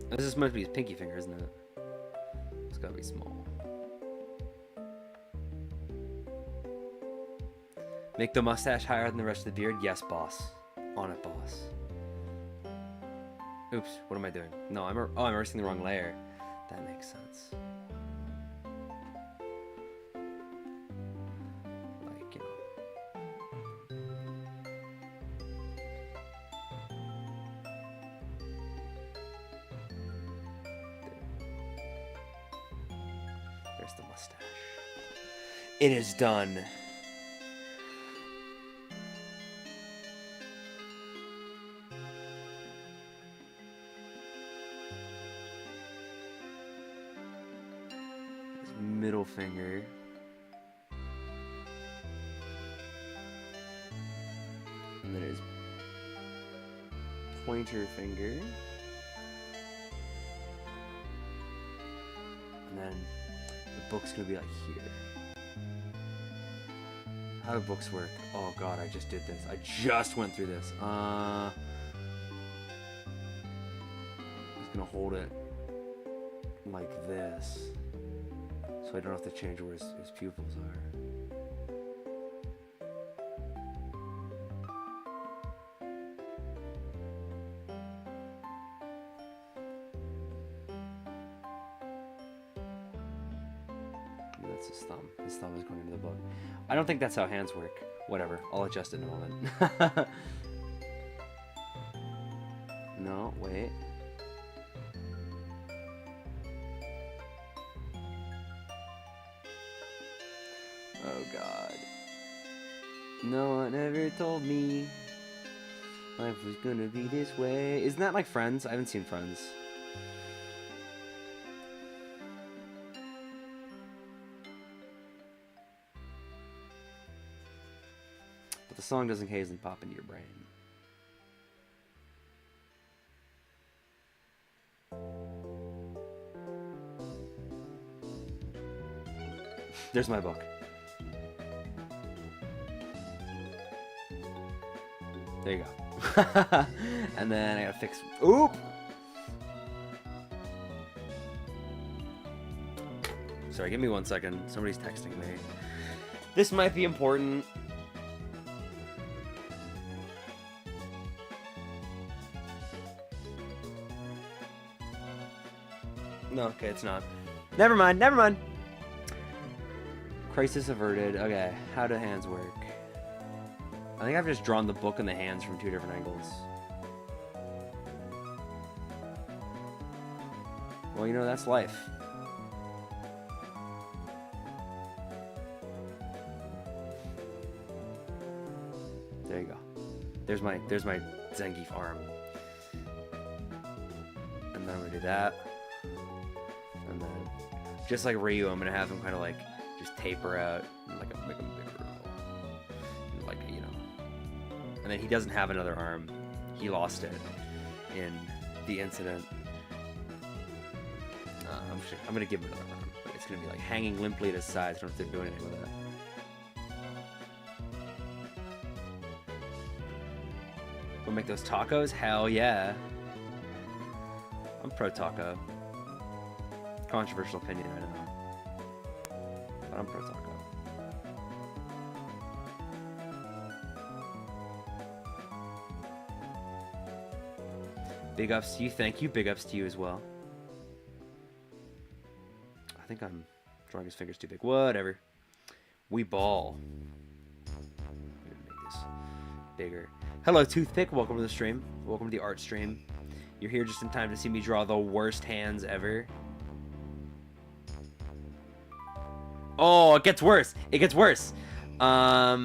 S1: This is supposed to be his pinky finger, isn't it? It's gotta be small. Make the mustache higher than the rest of the beard? Yes, boss. On it, boss. Oops, what am I doing? No, I'm erasing the wrong layer. That makes sense. Like, you know. There's the mustache. It is done. Middle finger. And then his pointer finger. And then the book's gonna be like here. How do books work? Oh god, I just did this. I just went through this. I'm just gonna hold it like this. So I don't have to change where his pupils are. That's his thumb. His thumb is going into the book. I don't think that's how hands work. Whatever. I'll adjust it in a moment. No, wait. Oh god. No one ever told me life was gonna be this way. Isn't that like Friends? I haven't seen Friends. But the song doesn't occasionally pop into your brain. There's my book. There you go. And then I gotta fix. Oop! Sorry, give me 1 second. Somebody's texting me. This might be important. No, okay, it's not. Never mind, never mind. Crisis averted. Okay, how do hands work? I think I've just drawn the book and the hands from 2 different angles. Well, you know, that's life. There you go. There's my Zangief arm. And then I'm gonna do that. And then, just like Ryu, I'm gonna have him kind of like just taper out and like make him bigger. Like, you know. And then he doesn't have another arm. He lost it in the incident. I'm gonna give him another arm, but it's gonna be like hanging limply at his sides. I don't have to do anything with it. make those tacos? Hell yeah. I'm pro taco. Controversial opinion, I don't know. But I'm pro taco. Big ups to you. Thank you. Big ups to you as well. I think I'm drawing his fingers too big. Whatever. We ball. Make this bigger. Hello, Toothpick. Welcome to the stream. Welcome to the art stream. You're here just in time to see me draw the worst hands ever. Oh, it gets worse. It gets worse. Like,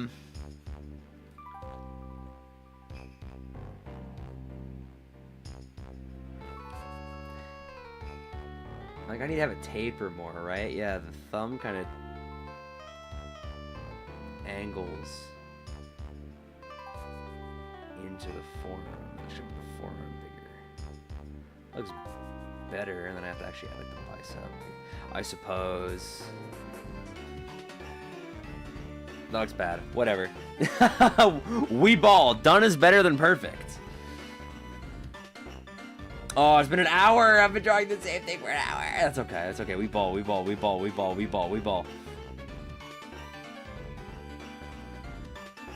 S1: I need to have it taper more, right? Yeah, the thumb kind of angles into the forearm. That should be the forearm bigger. Looks better, and then I have to actually add like the bicep, I suppose. That looks bad. Whatever. We ball. Done is better than perfect. Oh, it's been an hour. I've been drawing the same thing for an hour. That's okay. That's okay. We ball. We ball. We ball. We ball. We ball. We ball.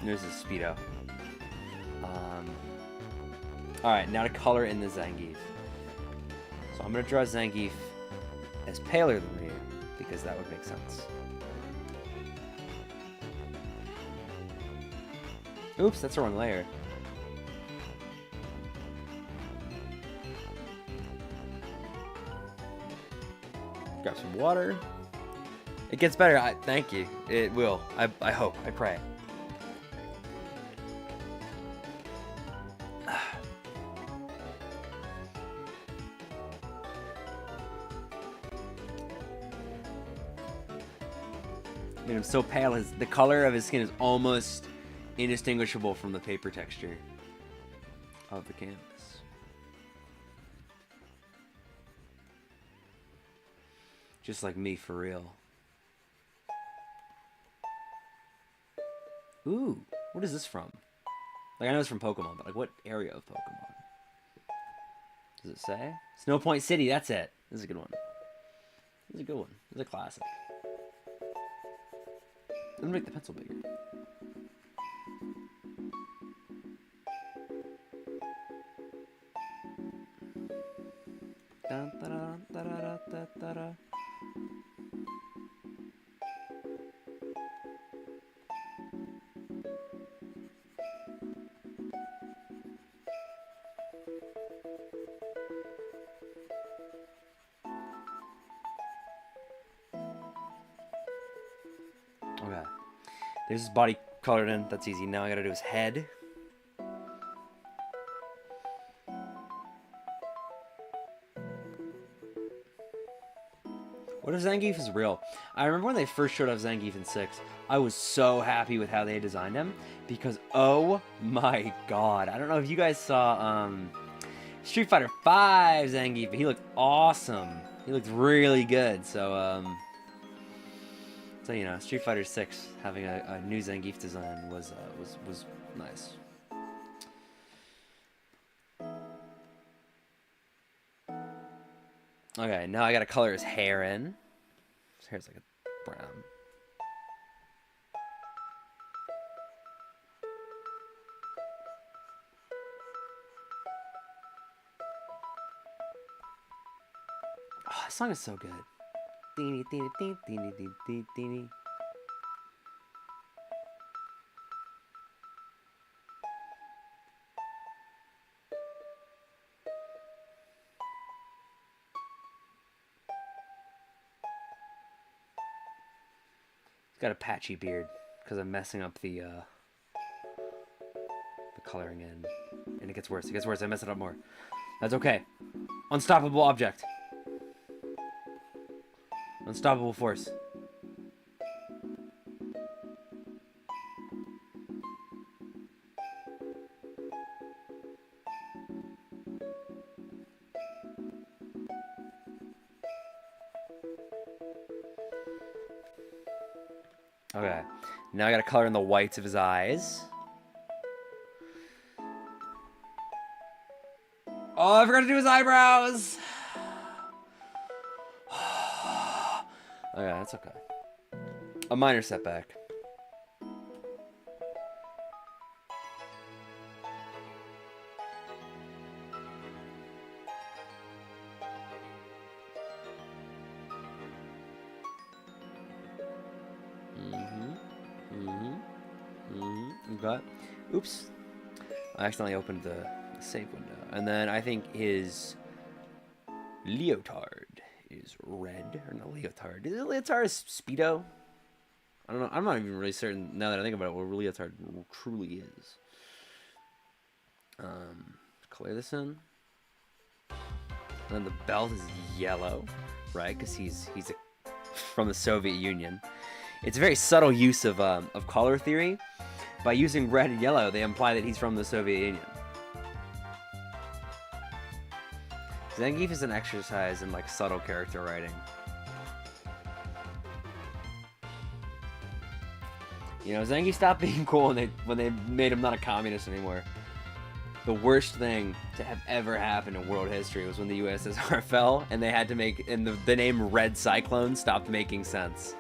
S1: There's a Speedo. Alright, now to color in the Zangief. So I'm going to draw Zangief as paler than me, because that would make sense. Oops, that's the wrong layer. Grab some water. It gets better. Thank you. It will. I hope. I pray. I mean, I'm so pale. The color of his skin is almost indistinguishable from the paper texture of the canvas. Just like me, for real. Ooh, what is this from? Like, I know it's from Pokemon, but like, what area of Pokemon? Does it say? Snow Point City, that's it. This is a good one. This is a good one. This is a classic. Let me make the pencil bigger. Dun, da, da, da, da, da, da, da. Okay. There's his body colored in. That's easy. Now I gotta do his head. What if Zangief is real? I remember when they first showed off Zangief in 6, I was so happy with how they designed him, because oh my god. I don't know if you guys saw Street Fighter 5 Zangief, but he looked awesome. He looked really good. So you know, Street Fighter 6 having a new Zangief design was nice. Okay, now I gotta color his hair in. His hair's like a brown. Oh, this song is so good. Deeny, deeny, deeny, deeny, deeny, deeny. He's got a patchy beard because I'm messing up the coloring in, and it gets worse. It gets worse. I mess it up more. That's okay. Unstoppable object. Unstoppable force. Okay, now I gotta color in the whites of his eyes. Oh, I forgot to do his eyebrows. Okay, that's okay. A minor setback. Okay. Oops. I accidentally opened the save window. And then I think his leotard is red. Or not leotard. Is it leotard is Speedo? I don't know. I'm not even really certain now that I think about it what leotard truly is. Clear this in. And then the belt is yellow, right? Because he's from the Soviet Union. It's a very subtle use of color theory. By using red and yellow, they imply that he's from the Soviet Union. Zangief is an exercise in like subtle character writing. You know, Zangief stopped being cool when they made him not a communist anymore. The worst thing to have ever happened in world history was when the USSR fell and they had to make, and the name Red Cyclone stopped making sense.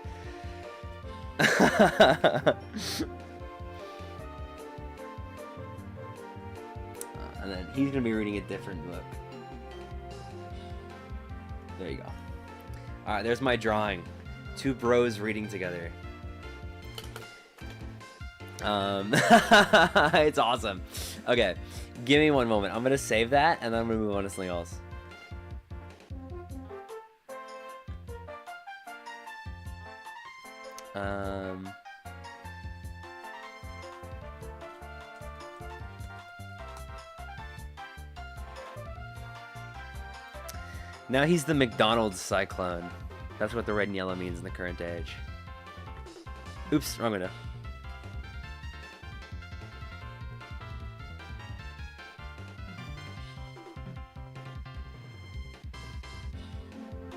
S1: And then he's gonna be reading a different book. There you go. Alright, there's my drawing. Two bros reading together. It's awesome. Okay, give me one moment. I'm gonna save that and then I'm gonna move on to something else. Now he's the McDonald's cyclone. That's what the red and yellow means in the current age. Oops, wrong window.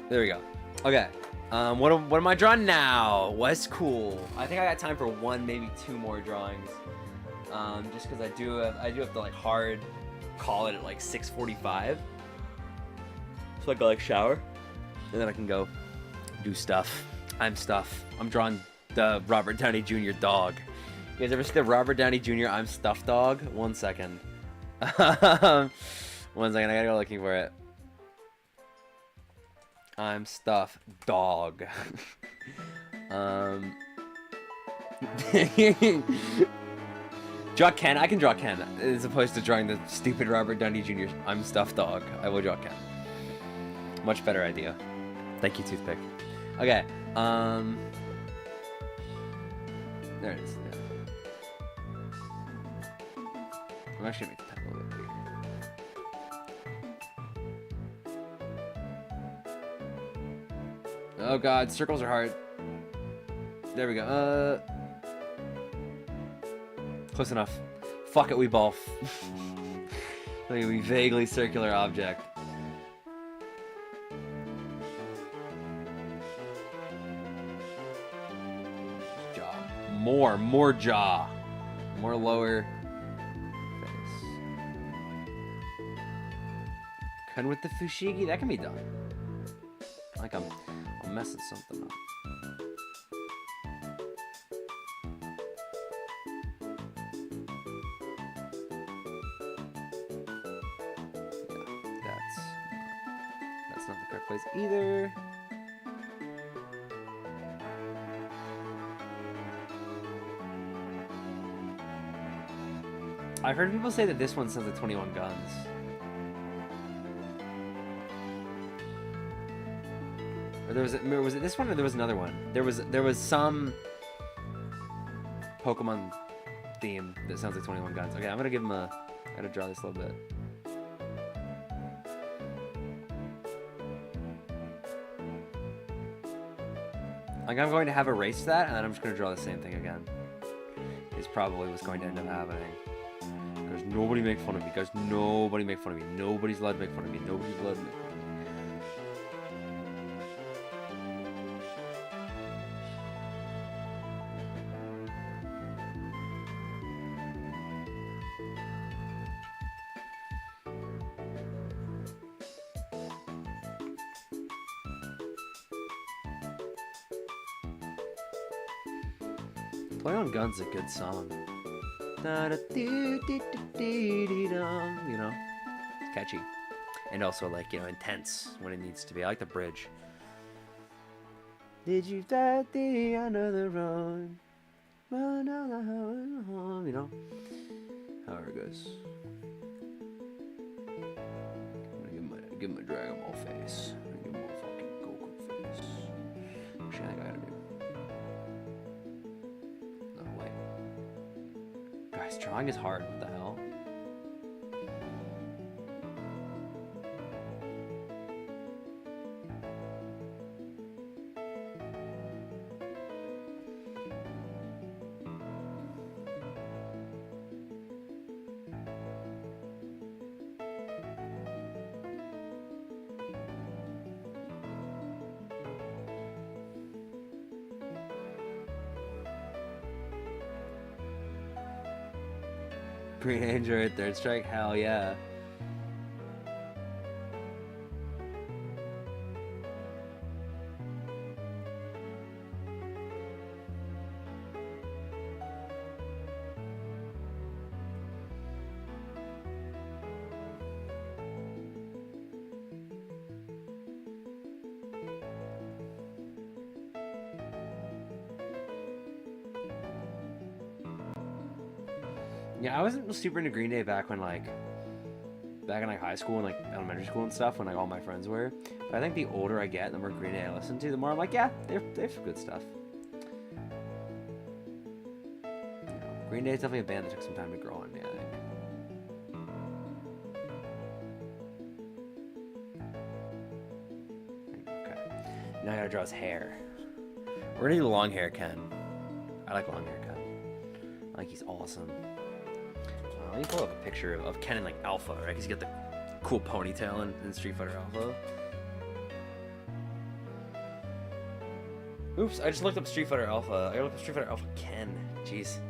S1: There we go. Okay. What am I drawing now? What's cool? I think I got time for one, maybe two more drawings. Just because I do have to like hard call it at like 6:45. So I go like shower, and then I can go do stuff. I'm drawing the Robert Downey Jr. dog. You guys ever see the Robert Downey Jr. I'm stuff dog? 1 second. 1 second, I gotta go looking for it. I'm stuff dog. Draw Ken. I can draw Ken as opposed to drawing the stupid Robert Downey Jr. I'm stuff dog. I will draw Ken. Much better idea. Thank you, Toothpick. Okay. There it is. Yeah. I'm actually gonna make the pen a little bit bigger. Oh god, circles are hard. There we go. Close enough. Fuck it, we both. Like a vaguely circular object. Jaw. More jaw. More lower face. Cut with the fushigi, that can be done. Like I'm messing something up. Yeah, that's not the correct place either. I've heard people say that this one says the 21 guns. Or was it this one or there was another one? There was some Pokemon theme that sounds like 21 guns. Okay, I'm gonna give him I gotta draw this a little bit. Like I'm going to have erased that and then I'm just gonna draw the same thing again. Is probably what's going to end up happening. Because nobody make fun of me. Guys, nobody make fun of me. Nobody's allowed to make fun of me. Nobody's allowed to make fun of me. Play on Gun's a good song. You know, it's catchy. And also, like, you know, intense when it needs to be. I like the bridge. Did you die at the end of the road? Run down the highway home, you know? However it goes. I'm gonna give him a Dragon Ball face. I'm gonna give him a fucking Goku face. Actually, I think I gotta do. No, wait. Guys, drawing is hard. What the hell? Green Android, Third Strike, hell yeah. Yeah, I wasn't super into Green Day back in like high school and like elementary school and stuff when like all my friends were. But I think the older I get, the more Green Day I listen to, the more I'm like, yeah, they have good stuff. You know, Green Day is definitely a band that took some time to grow on me, I think. Okay. Now I gotta draw his hair. We're gonna do long hair, Ken. I like long hair, Ken. I think he's awesome. Let me pull up a picture of Ken in like Alpha, right? Because he's got the cool ponytail in Street Fighter Alpha. Oops, I just looked up Street Fighter Alpha. I gotta look up Street Fighter Alpha Ken. Jeez.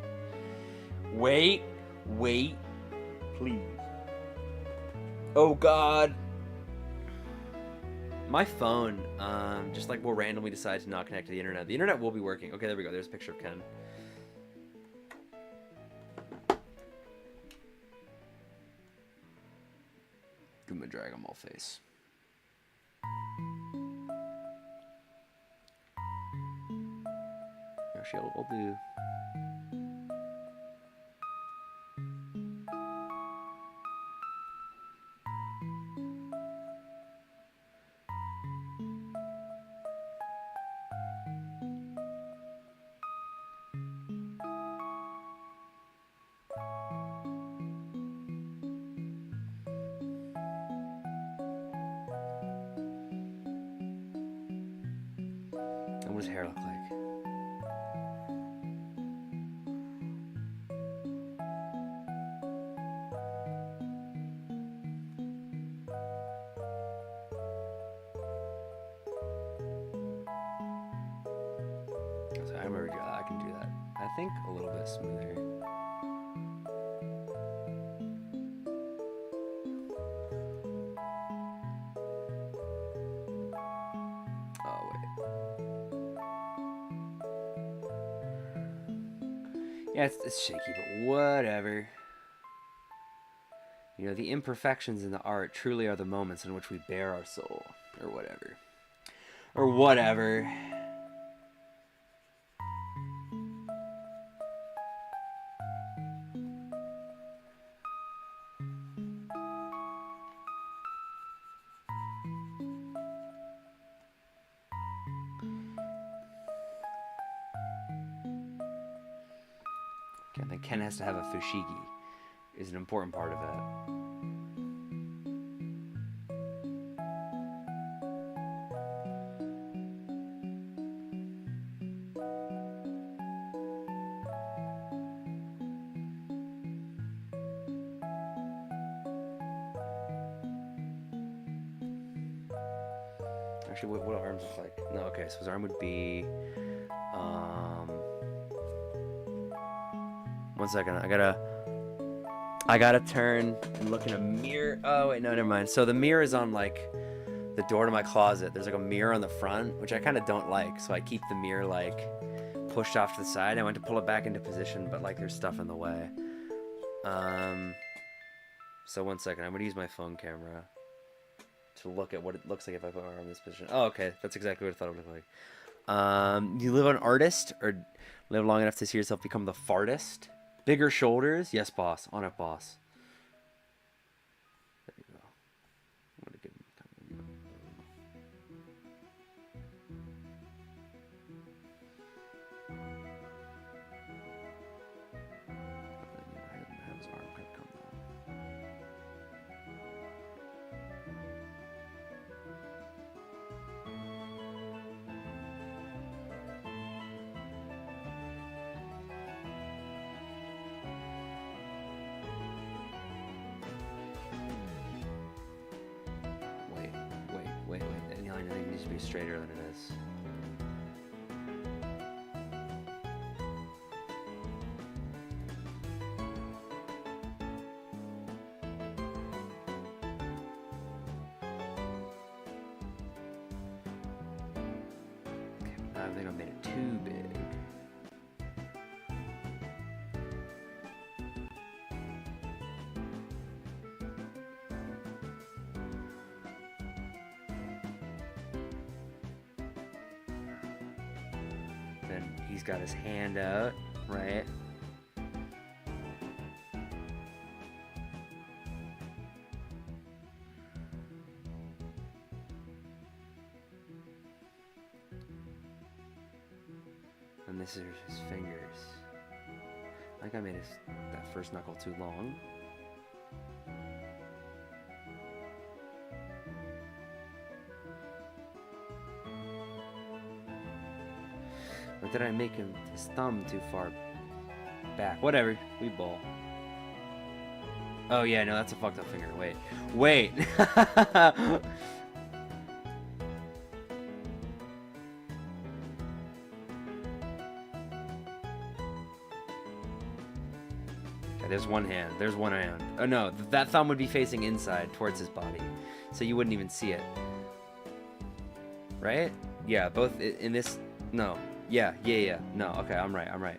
S1: Wait, please. Oh God. My phone, just like will randomly decide to not connect to the internet. The internet will be working. Okay, there we go. There's a picture of Ken. Give him a Dragon Ball face. Actually, I'll do. And what does hair look like? So I remember I can do that. I think a little bit smoother. Oh wait. Yeah, it's shaky, but whatever. You know, the imperfections in the art truly are the moments in which we bare our soul, or whatever. Or whatever. Okay, then Ken has to have a fushigi. Is an important part of that. Actually, what arms look like? No, okay, so his arm would be, 1 second, I gotta turn and look in a mirror. Oh wait, no, never mind. So the mirror is on like the door to my closet. There's like a mirror on the front, which I kind of don't like. So I keep the mirror like pushed off to the side. I went to pull it back into position, but like there's stuff in the way. So 1 second, I'm gonna use my phone camera to look at what it looks like if I put my arm in this position. Oh, okay, that's exactly what I thought it would look like. You live an artist, or live long enough to see yourself become the fartist? Bigger shoulders? Yes, boss. On it, boss. There you go. I'm gonna give him have his arm kind of come down. Wait. The line I think needs to be straighter than it is. I think I made it too big. Then he's got his hand out, right? And this is his fingers. I think I made that first knuckle too long. Or did I make his thumb too far back? Whatever, we bowl. Oh yeah, no, that's a fucked up finger. Wait. There's one hand. There's one hand. Oh no, that thumb would be facing inside towards his body, so you wouldn't even see it. Right? Yeah, both in this. No. Yeah. No. Okay, I'm right.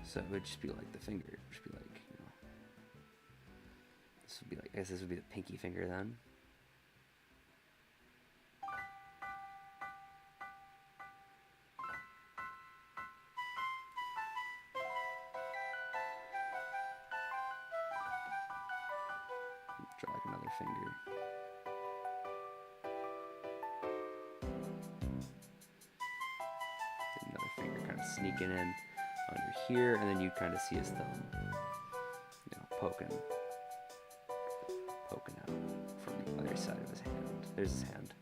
S1: So it would just be like the finger. It would just be like, you know. This would be like. I guess this would be the pinky finger then. Draw like another finger. Another finger kind of sneaking in under here, and then you kind of see his thumb, you know, poking out from the other side of his hand. There's his hand.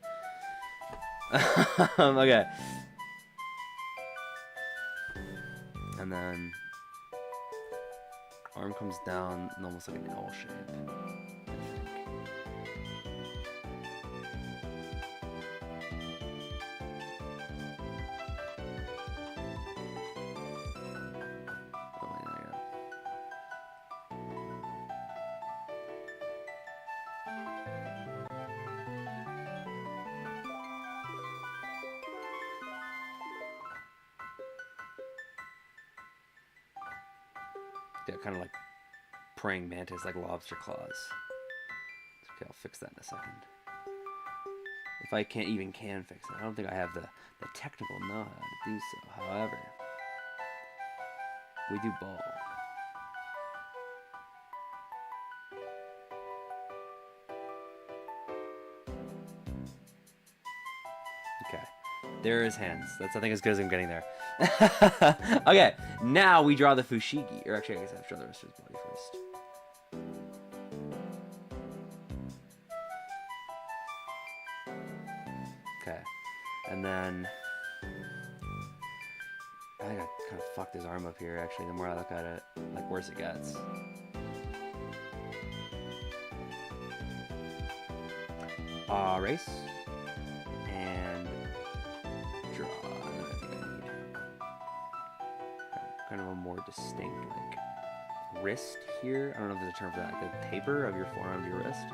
S1: Okay. And then arm comes down in almost like an L shape. Yeah, kind of like praying mantis, like lobster claws. Okay, I'll fix that in a second. If I can fix it. I don't think I have the technical know-how to do so. However, we do ball. Okay, there are his hands. That's, I think, as good as I'm getting there. Okay, now we draw the fushigi. Or actually, I guess I have to draw the rest of his body first. Okay, and then I think I kind of fucked his arm up here, actually, the more I look at it. Like, worse it gets. Erase. And draw. And then I think I need kind of a more distinct, like, wrist here. I don't know if there's a term for that. Like the taper of your forearm to your wrist.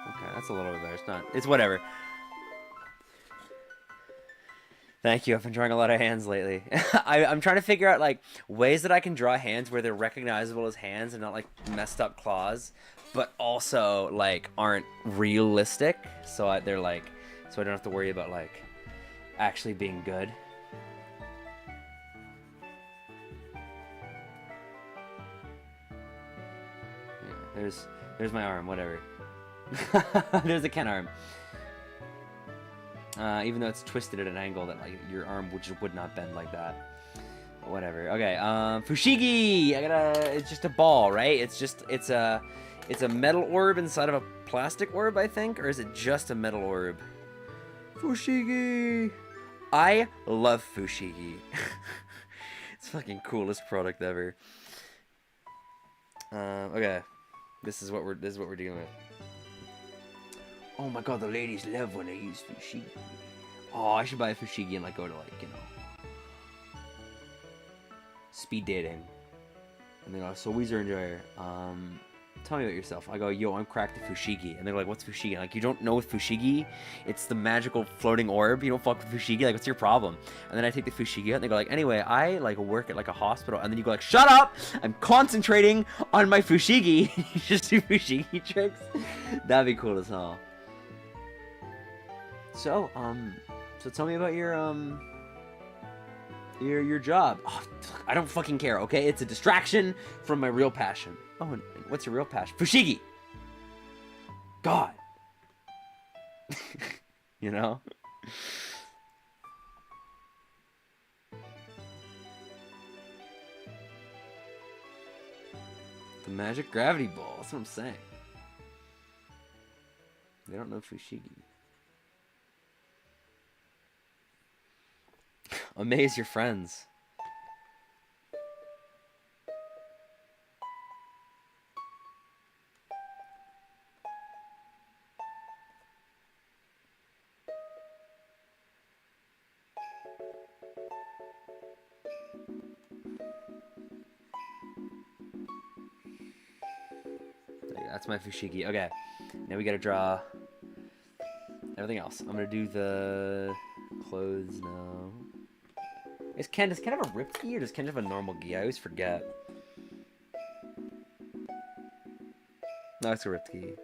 S1: Okay, that's a little bit better. It's not. It's whatever. Thank you. I've been drawing a lot of hands lately. I'm trying to figure out like ways that I can draw hands where they're recognizable as hands and not like messed up claws, but also like aren't realistic. So they're like, so I don't have to worry about like actually being good. Yeah, there's my arm. Whatever. There's the Ken arm. Even though it's twisted at an angle that like your arm would not bend like that. But whatever. Okay. Fushigi. It's just a ball, right? It's a metal orb inside of a plastic orb, I think, or is it just a metal orb? Fushigi. I love Fushigi. It's fucking coolest product ever. Okay. This is what we're dealing with. Oh my god, the ladies love when I use Fushigi. Oh, I should buy a Fushigi and like go to like, you know, speed dating. And they go, so Weezer Enjoyer, tell me about yourself. I go, yo, I'm cracked at Fushigi. And they're like, what's Fushigi? Like, you don't know with Fushigi? It's the magical floating orb. You don't fuck with Fushigi? Like, what's your problem? And then I take the Fushigi out and they go like, anyway, I like work at like a hospital. And then you go like, shut up! I'm concentrating on my Fushigi. You just do Fushigi tricks. That'd be cool as hell. So tell me about your job. Oh, I don't fucking care, okay? It's a distraction from my real passion. Oh, and what's your real passion? Fushigi! God! You know? The magic gravity ball, that's what I'm saying. They don't know Fushigi. Amaze your friends. That's my Fushigi. Okay, now we gotta draw everything else. I'm gonna do the clothes now. Does Ken have a ripped gi or does Ken have a normal gi? I always forget. No, it's a ripped gi.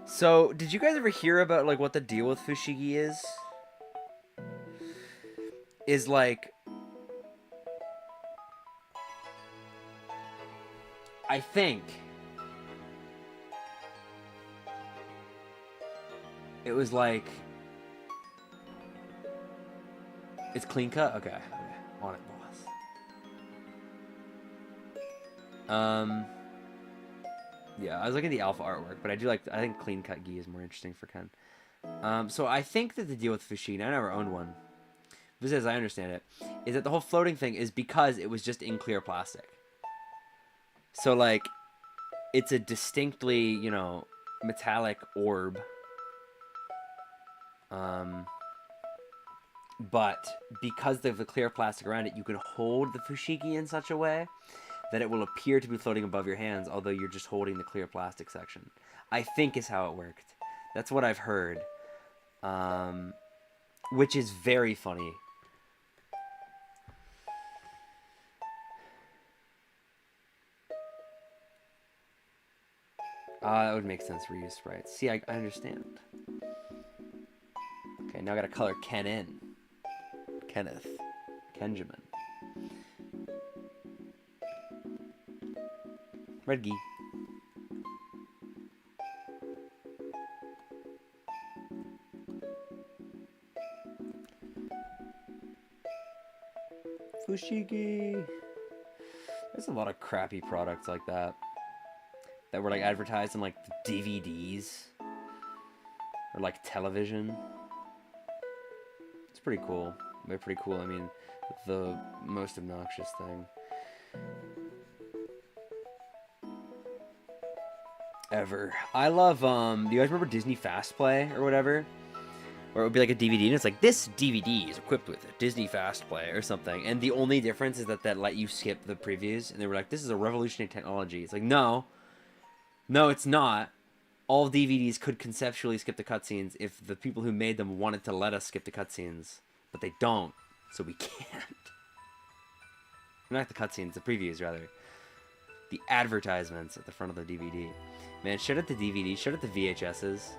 S1: So, did you guys ever hear about like what the deal with Fushigi is? Is like, I think it was like, it's clean cut? Okay. On it, boss. Yeah, I was looking at the alpha artwork, but I think clean cut gi is more interesting for Ken. So I think that the deal with Fushigi, I never owned one, this as I understand it, is that the whole floating thing is because it was just in clear plastic. So like, it's a distinctly, you know, metallic orb. But because of the clear plastic around it, you can hold the Fushigi in such a way that it will appear to be floating above your hands, although you're just holding the clear plastic section. I think is how it worked. That's what I've heard. Which is very funny. That would make sense, reuse sprites. See, I understand. Okay, now I gotta color Ken in. Kenneth. Kenjamin. Red gi. Fushigi. There's a lot of crappy products like that were like advertised in like DVDs or like television. It's pretty cool. They're pretty cool. I mean, the most obnoxious thing ever. I love, do you guys remember Disney Fast Play or whatever? Or it would be like a DVD, and it's like, this DVD is equipped with a Disney Fast Play or something. And the only difference is that let you skip the previews. And they were like, this is a revolutionary technology. It's like, no, it's not. All DVDs could conceptually skip the cutscenes if the people who made them wanted to let us skip the cutscenes. But they don't, so we can't. Not the cutscenes, the previews, rather. The advertisements at the front of the DVD. Man, shout out the DVD, shout out the VHSs.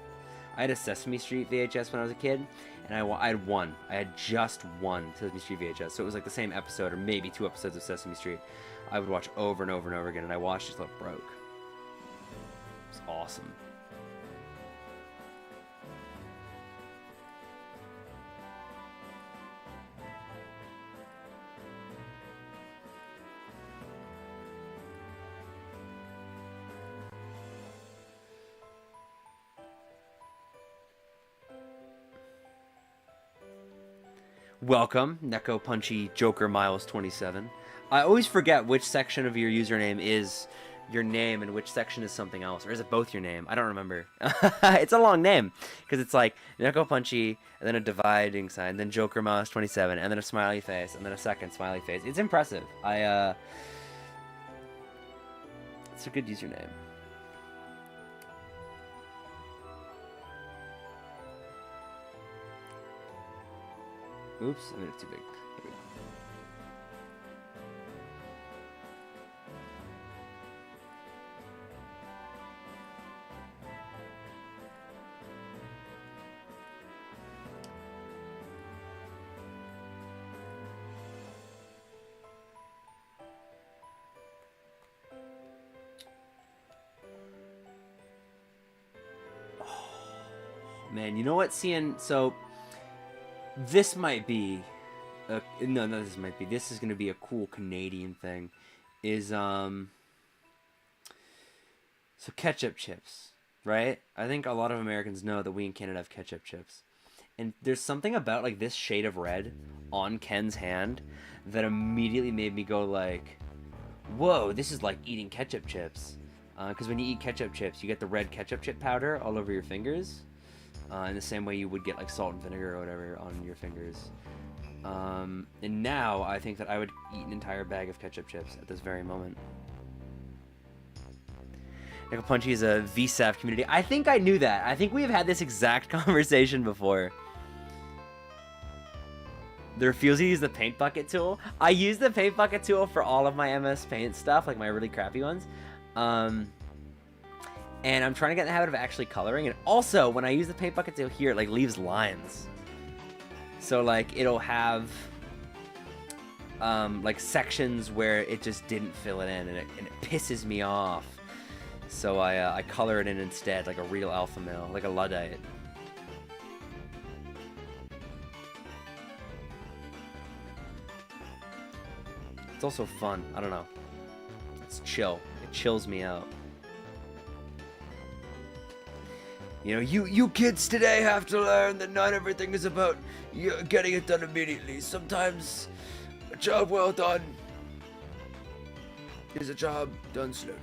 S1: I had a Sesame Street VHS when I was a kid, and I had one. I had just one Sesame Street VHS, so it was like the same episode, or maybe 2 episodes of Sesame Street. I would watch over and over and over again, and I watched it till it broke. It was awesome. Welcome, Neko Punchy Joker Miles 27. I always forget which section of your username is your name and which section is something else. Or is it both your name? I don't remember. It's a long name. Because it's like Neko Punchy, and then a dividing sign, then Joker Miles 27, and then a smiley face, and then a second smiley face. It's impressive. It's a good username. Oops, I made it too big. Here we go. Oh, man, you know what, so this might be this is gonna be a cool Canadian thing, is so ketchup chips, right? I think a lot of Americans know that we in Canada have ketchup chips, and there's something about like this shade of red on Ken's hand that immediately made me go like, whoa, this is like eating ketchup chips, because when you eat ketchup chips, you get the red ketchup chip powder all over your fingers. In the same way you would get like salt and vinegar or whatever on your fingers. And now I think that I would eat an entire bag of ketchup chips at this very moment. Neko Punchy is a VSAF community. I think I knew that. I think we have had this exact conversation before. The refusal to use the paint bucket tool. I use the paint bucket tool for all of my MS Paint stuff, like my really crappy ones. And I'm trying to get in the habit of actually coloring. And also, when I use the paint bucket tool here, it like leaves lines. So like it'll have like sections where it just didn't fill it in, and it pisses me off. So I color it in instead, like a real alpha male, like a Luddite. It's also fun. I don't know. It's chill. It chills me out. You know, you kids today have to learn that not everything is about getting it done immediately. Sometimes a job well done is a job done slowly.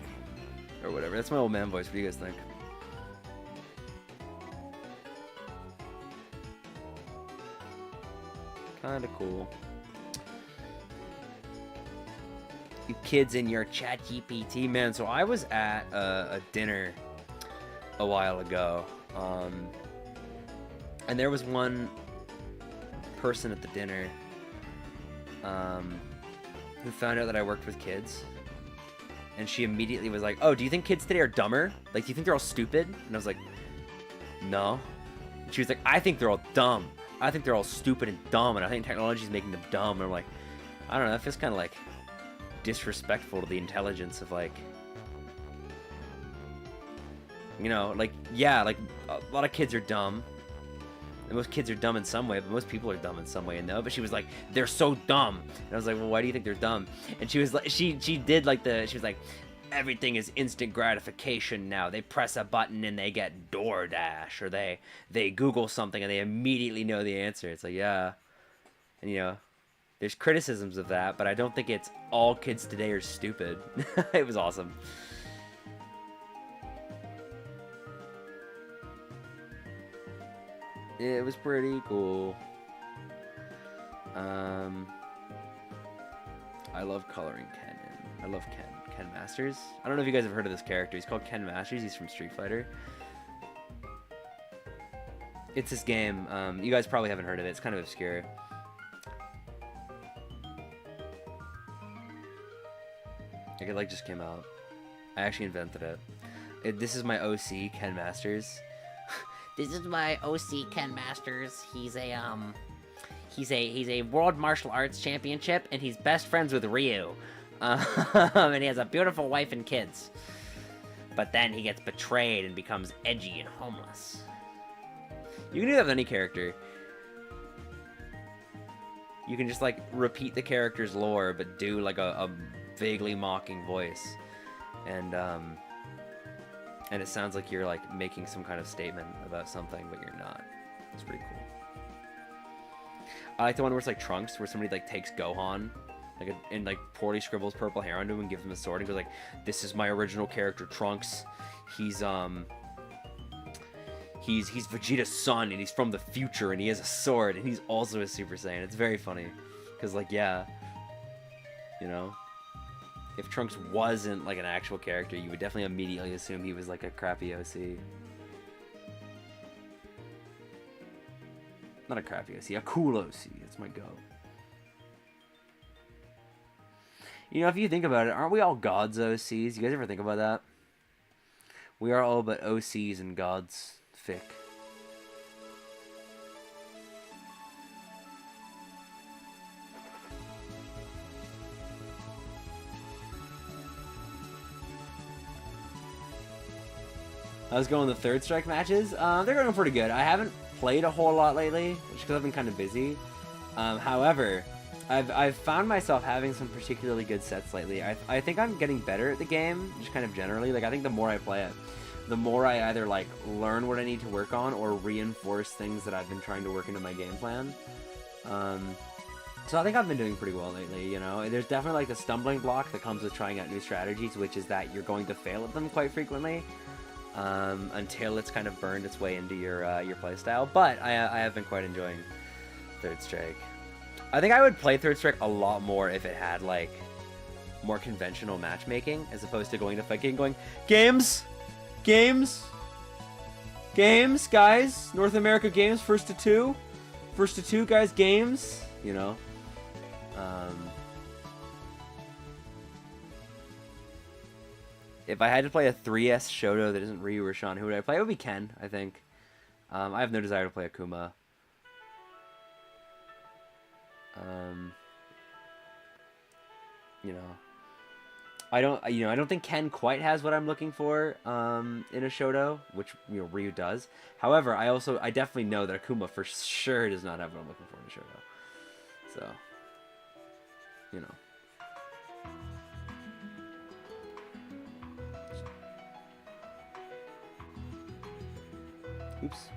S1: Or whatever. That's my old man voice. What do you guys think? Kinda cool. You kids in your chat GPT, man. So I was at a dinner a while ago, and there was one person at the dinner who found out that I worked with kids, and she immediately was like, oh, do you think kids today are dumber? Like, do you think they're all stupid? And I was like, no. And she was like, I think they're all dumb. I think they're all stupid and dumb, and I think technology is making them dumb. And I'm like, I don't know, that feels kind of like disrespectful to the intelligence of, like, you know, like, yeah, like, a lot of kids are dumb. And most kids are dumb in some way, but most people are dumb in some way, and no. But she was like, they're so dumb. And I was like, well, why do you think they're dumb? And she was like, she was like, everything is instant gratification now. They press a button and they get DoorDash, or they Google something and they immediately know the answer. It's like, yeah. And, you know, there's criticisms of that, but I don't think it's all kids today are stupid. It was awesome. It was pretty cool. I love coloring Ken. I love Ken. Ken Masters. I don't know if you guys have heard of this character. He's called Ken Masters. He's from Street Fighter. It's this game. You guys probably haven't heard of it. It's kind of obscure. Like, it just came out. I actually invented it. This is my OC, Ken Masters.
S3: This is my OC, Ken Masters. He's a World Martial Arts Championship, and he's best friends with Ryu. And he has a beautiful wife and kids. But then he gets betrayed and becomes edgy and homeless.
S1: You can do that with any character. You can just, like, repeat the character's lore, but do, like, a vaguely mocking voice. And it sounds like you're, like, making some kind of statement about something, but you're not. It's pretty cool. I like the one where it's, like, Trunks, where somebody, like, takes Gohan, like, and, like, poorly scribbles purple hair onto him and gives him a sword, and goes, like, this is my original character, Trunks. He's Vegeta's son, and he's from the future, and he has a sword, and he's also a Super Saiyan. It's very funny, because, like, yeah, you know, if Trunks wasn't, like, an actual character, you would definitely immediately assume he was, like, a crappy OC. Not a crappy OC, a cool OC. That's my go. You know, if you think about it, aren't we all gods OCs? You guys ever think about that? We are all but OCs and gods. Fic. How's going the third strike matches? They're going pretty good. I haven't played a whole lot lately, just because I've been kind of busy. However, I've found myself having some particularly good sets lately. I think I'm getting better at the game, just kind of generally. Like, I think the more I play it, the more I either, like, learn what I need to work on or reinforce things that I've been trying to work into my game plan. So I think I've been doing pretty well lately, you know? There's definitely, like, the stumbling block that comes with trying out new strategies, which is that you're going to fail at them quite frequently. Until it's kind of burned its way into your playstyle. But I have been quite enjoying Third Strike. I think I would play Third Strike a lot more if it had, like, more conventional matchmaking, as opposed to going to fight game going, Games, guys, North America games, first to two, guys, games, you know. If I had to play a 3S Shoto that isn't Ryu or Sean, who would I play? It would be Ken, I think. I have no desire to play Akuma. You know, I don't think Ken quite has what I'm looking for in a Shoto, which, you know, Ryu does. However, I definitely know that Akuma for sure does not have what I'm looking for in a Shoto. So, you know. Oops.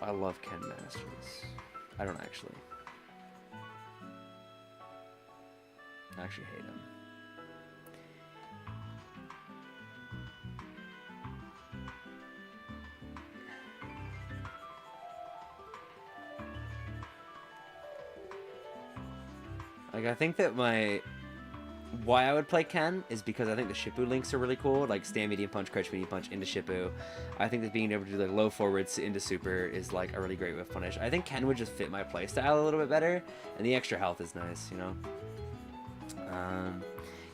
S1: I love Ken Masters. I don't actually. I actually hate him. Like, I think that why I would play Ken is because I think the Shippu links are really cool, like stand medium punch, crouch medium punch into Shippu. I think that being able to do, like, low forwards into super is, like, a really great whiff punish. I think Ken would just fit my playstyle a little bit better, and the extra health is nice, you know?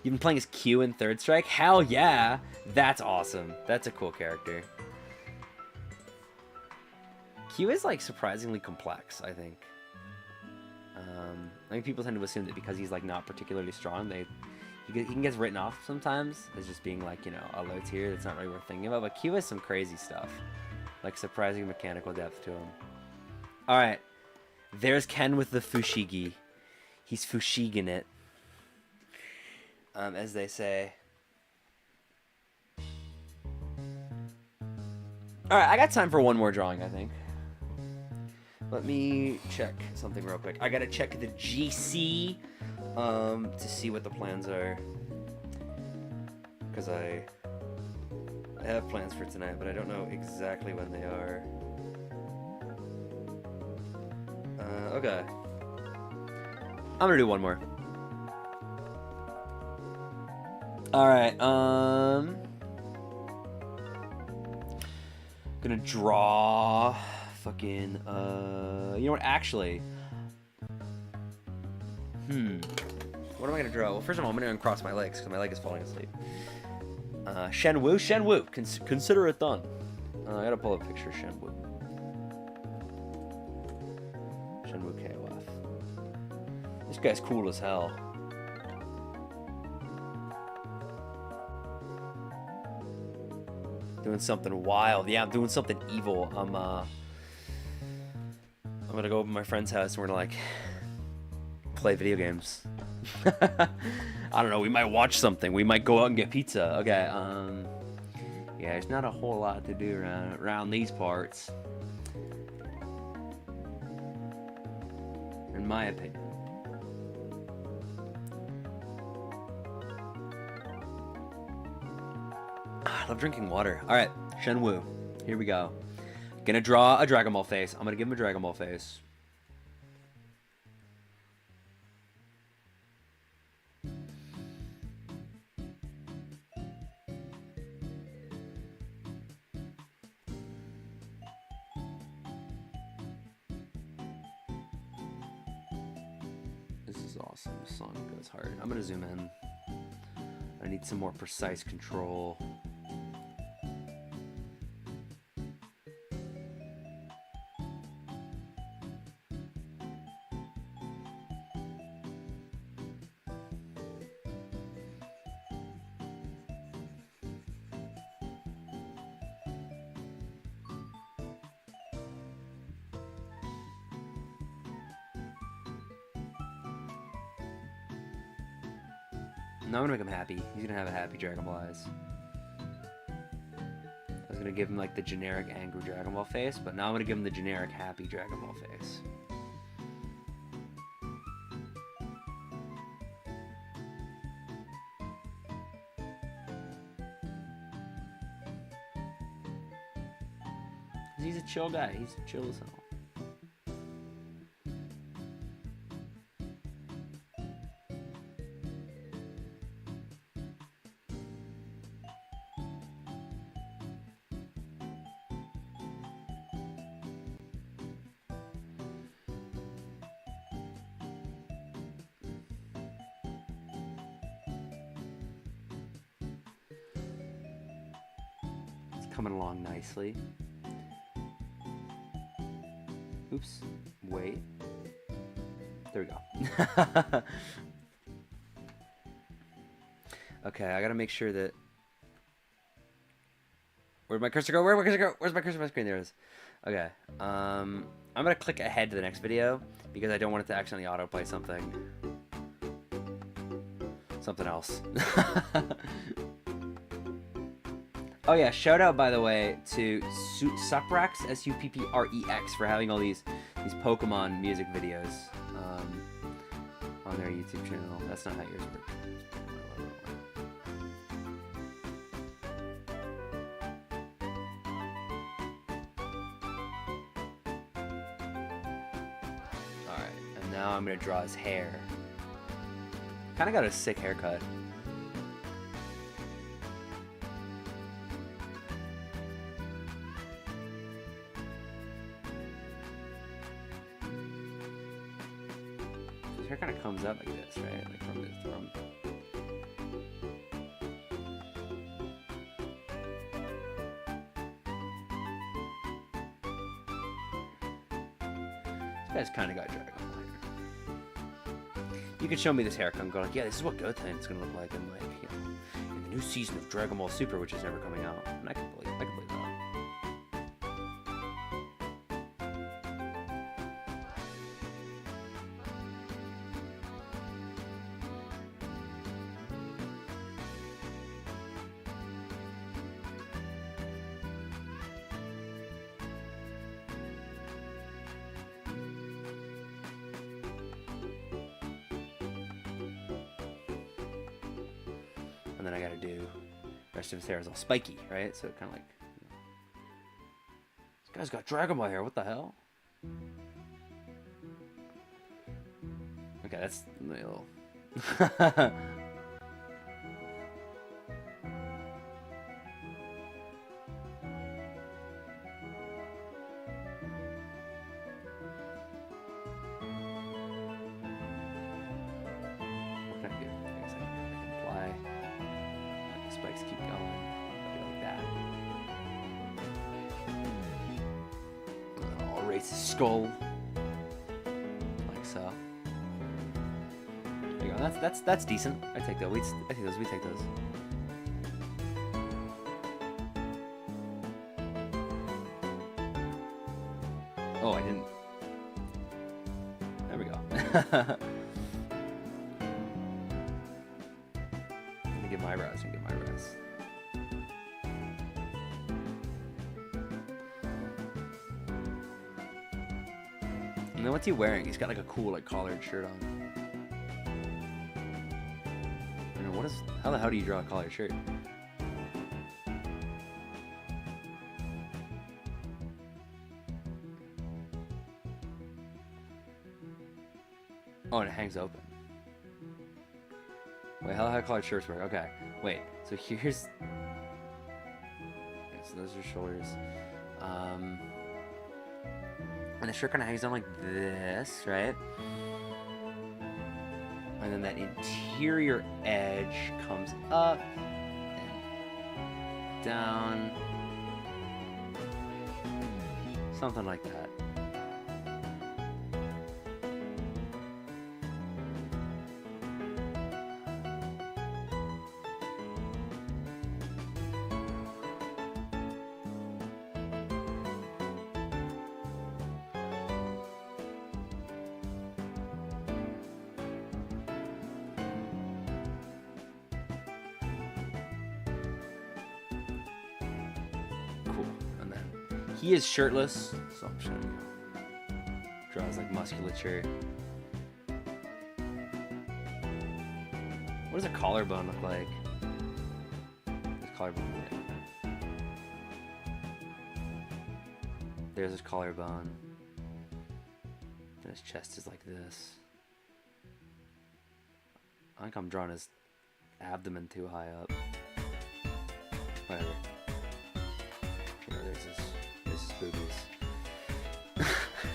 S1: You've been playing as Q in Third Strike? Hell yeah! That's awesome. That's a cool character. Q is, like, surprisingly complex, I think. I think people tend to assume that because he's, like, not particularly strong, he can get written off sometimes as just being, like, you know, a low tier that's not really worth thinking about. But Q has some crazy stuff, like surprising mechanical depth to him. All right, there's Ken with the fushigi. He's fushiging it, as they say. All right, I got time for one more drawing, I think. Let me check something real quick. I gotta check the GC to see what the plans are. Because I have plans for tonight, but I don't know exactly when they are. Okay. I'm gonna do one more. Alright, gonna draw fucking, you know what, actually, what am I gonna draw? Well, first of all, I'm gonna uncross my legs, because my leg is falling asleep. Shenwu, consider it done. I gotta pull up a picture of Shenwu. Shenwu KOF. This guy's cool as hell. Doing something wild. Yeah, I'm doing something evil. I'm gonna go over to my friend's house and we're gonna, like, play video games. I don't know, we might watch something. We might go out and get pizza. Okay, yeah, there's not a whole lot to do around these parts. In my opinion. I love drinking water. Alright, Shenwu. Here we go. Gonna draw a Dragon Ball face. I'm gonna give him a Dragon Ball face. This is awesome. The song goes hard. I'm gonna zoom in. I need some more precise control. Now I'm gonna make him happy. He's gonna have a happy Dragon Ball eyes. I was gonna give him like the generic angry Dragon Ball face, but now I'm gonna give him the generic happy Dragon Ball face. He's a chill guy. He's chill as hell. Coming along nicely. Oops. Wait. There we go. Okay, I gotta make sure that... Where'd my cursor go? Where'd my cursor go? Where's my cursor on my screen? There it is. Okay. I'm gonna click ahead to the next video because I don't want it to accidentally autoplay something. Something else. Oh yeah, shout out by the way to Suprex, Supprex, for having all these Pokemon music videos on their YouTube channel. That's not how yours work. Alright, and now I'm gonna draw his hair. Kinda got a sick haircut. His hair kind of comes up like this, right? Like from his drum. This guy's kind of got Dragon Ball hair. You could show me this haircut and go like, yeah, this is what Goten's gonna look like in, like, you know, in the new season of Dragon Ball Super, which is never coming out. And I can believe that. then I gotta do the rest of his hair is all spiky, right? So kind of like, you know. This guy's got Dragon Ball hair. What the hell? Okay, that's a little. Spikes keep going. Like that. And then I'll erase his skull. Like so. There you go. That's decent. I take those. I take those. We take those. Oh, I didn't. There we go. Get my eyebrows and get my eyebrows. And then what's he wearing? He's got like a cool like collared shirt on. I don't know, how the hell do you draw a collared shirt? Oh, and it hangs open. Wait, how collared shirts work? Okay, wait. So here's. Okay, so those are shoulders. And the shirt kind of hangs down like this, right? And then that interior edge comes up and down, something like that. He is shirtless, so I'm just gonna draw his like musculature. What does a collarbone look like? His collarbone. There's his collarbone. And his chest is like this. I think I'm drawing his abdomen too high up. Whatever. You know, there's his boobies.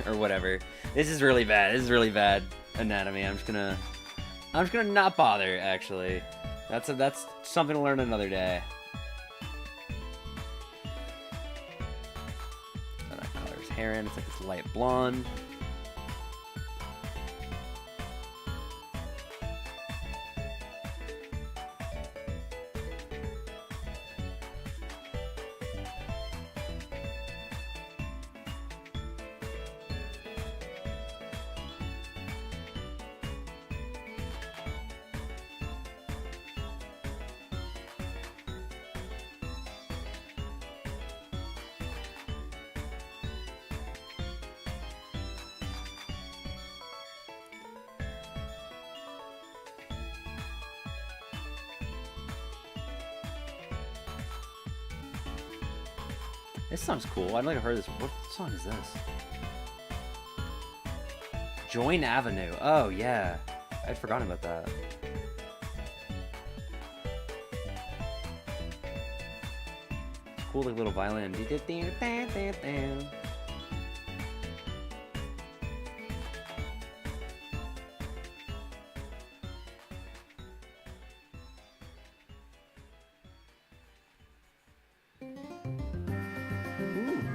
S1: Or whatever. This is really bad. This is really bad anatomy. I'm just gonna not bother, actually. That's something to learn another day. And I color his hair in. It's like this light blonde. This song's cool. I'd like to heard this. What song is this? Join Avenue. Oh, yeah. I'd forgotten about that. Cool, like little violin.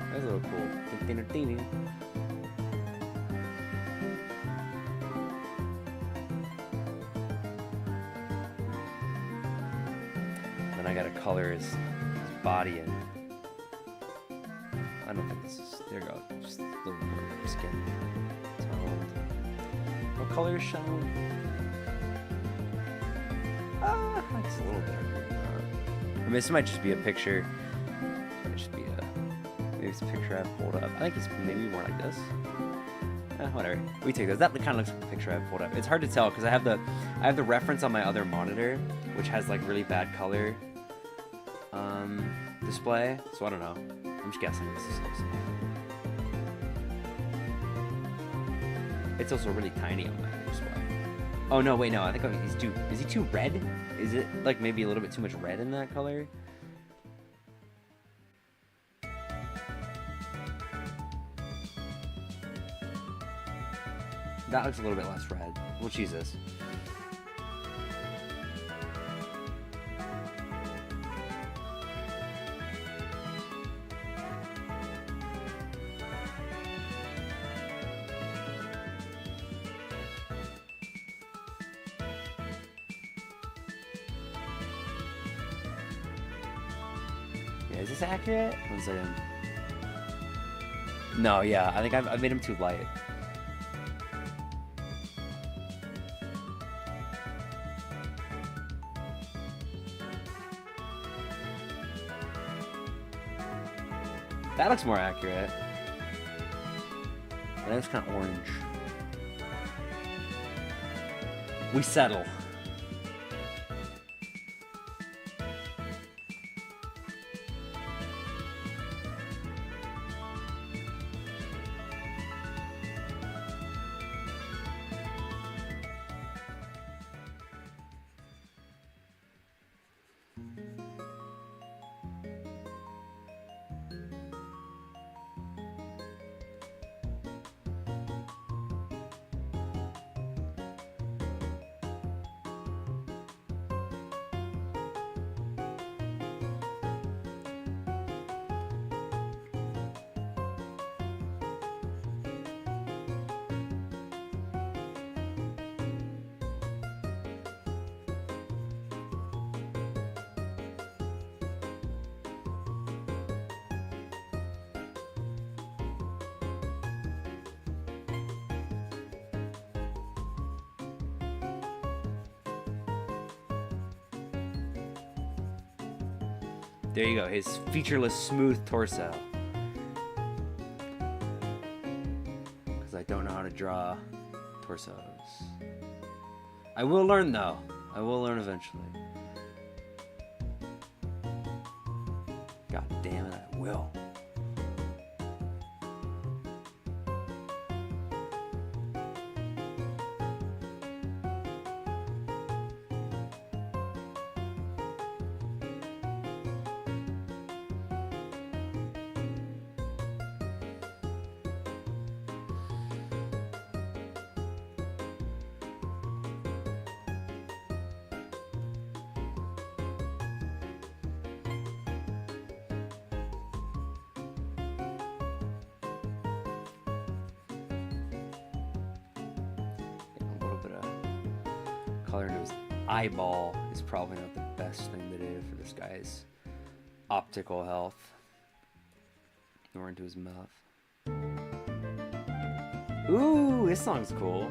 S1: That's a little cool. Then I gotta color his body in. I don't think this is. There you go. Just a little more skin toned. What color is shown? I think it's a little darker. Or maybe this might just be a picture. This might just be maybe it's a picture I've pulled up. I think it's maybe more like this. Whatever. We take those. That kind of looks like the picture I've pulled up. It's hard to tell because I have the reference on my other monitor, which has like really bad color display. So I don't know. I'm just guessing this is close enough. It's also really tiny on my display. Oh no, wait, no. I think he's too. Is he too red? Is it like maybe a little bit too much red in that color? That looks a little bit less red. We'll choose this. Yeah, is this accurate? 1 second. No, yeah, I think I've made him too light. That looks more accurate. That looks kind of orange. We settle. There you go, his featureless, smooth torso. Because I don't know how to draw torsos. I will learn, though. I will learn eventually. God damn it, I will. Color into his eyeball is probably not the best thing to do for this guy's optical health. Nor into his mouth. Ooh, this song's cool.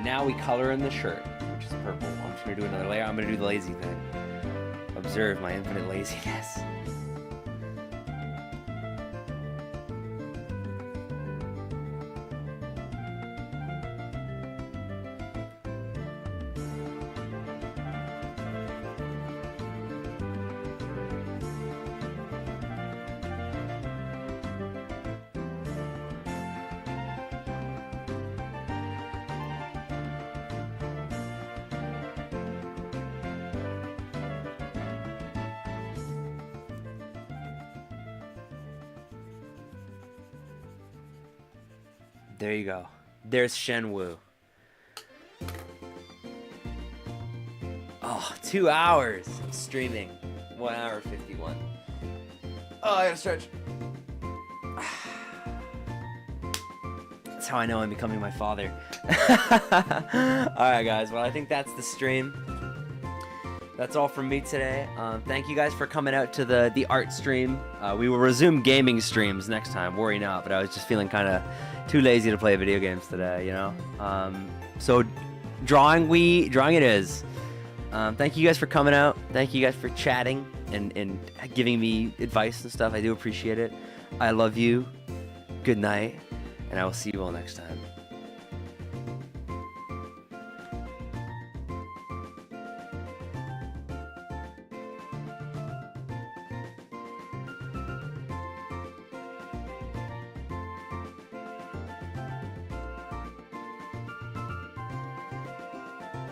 S1: Now we color in the shirt, which is purple. I'm just gonna do another layer. I'm gonna do the lazy thing. Observe my infinite laziness. There you go. There's Shenwu. Oh, 2 hours of streaming. 1 hour 51. Oh, I gotta stretch. That's how I know I'm becoming my father. Alright guys, well I think that's the stream. That's all from me today. Thank you guys for coming out to the art stream. We will resume gaming streams next time, worry not, but I was just feeling kind of too lazy to play video games today, you know? So drawing it is. Thank you guys for coming out. Thank you guys for chatting and giving me advice and stuff. I do appreciate it. I love you. Good night, and I will see you all next time.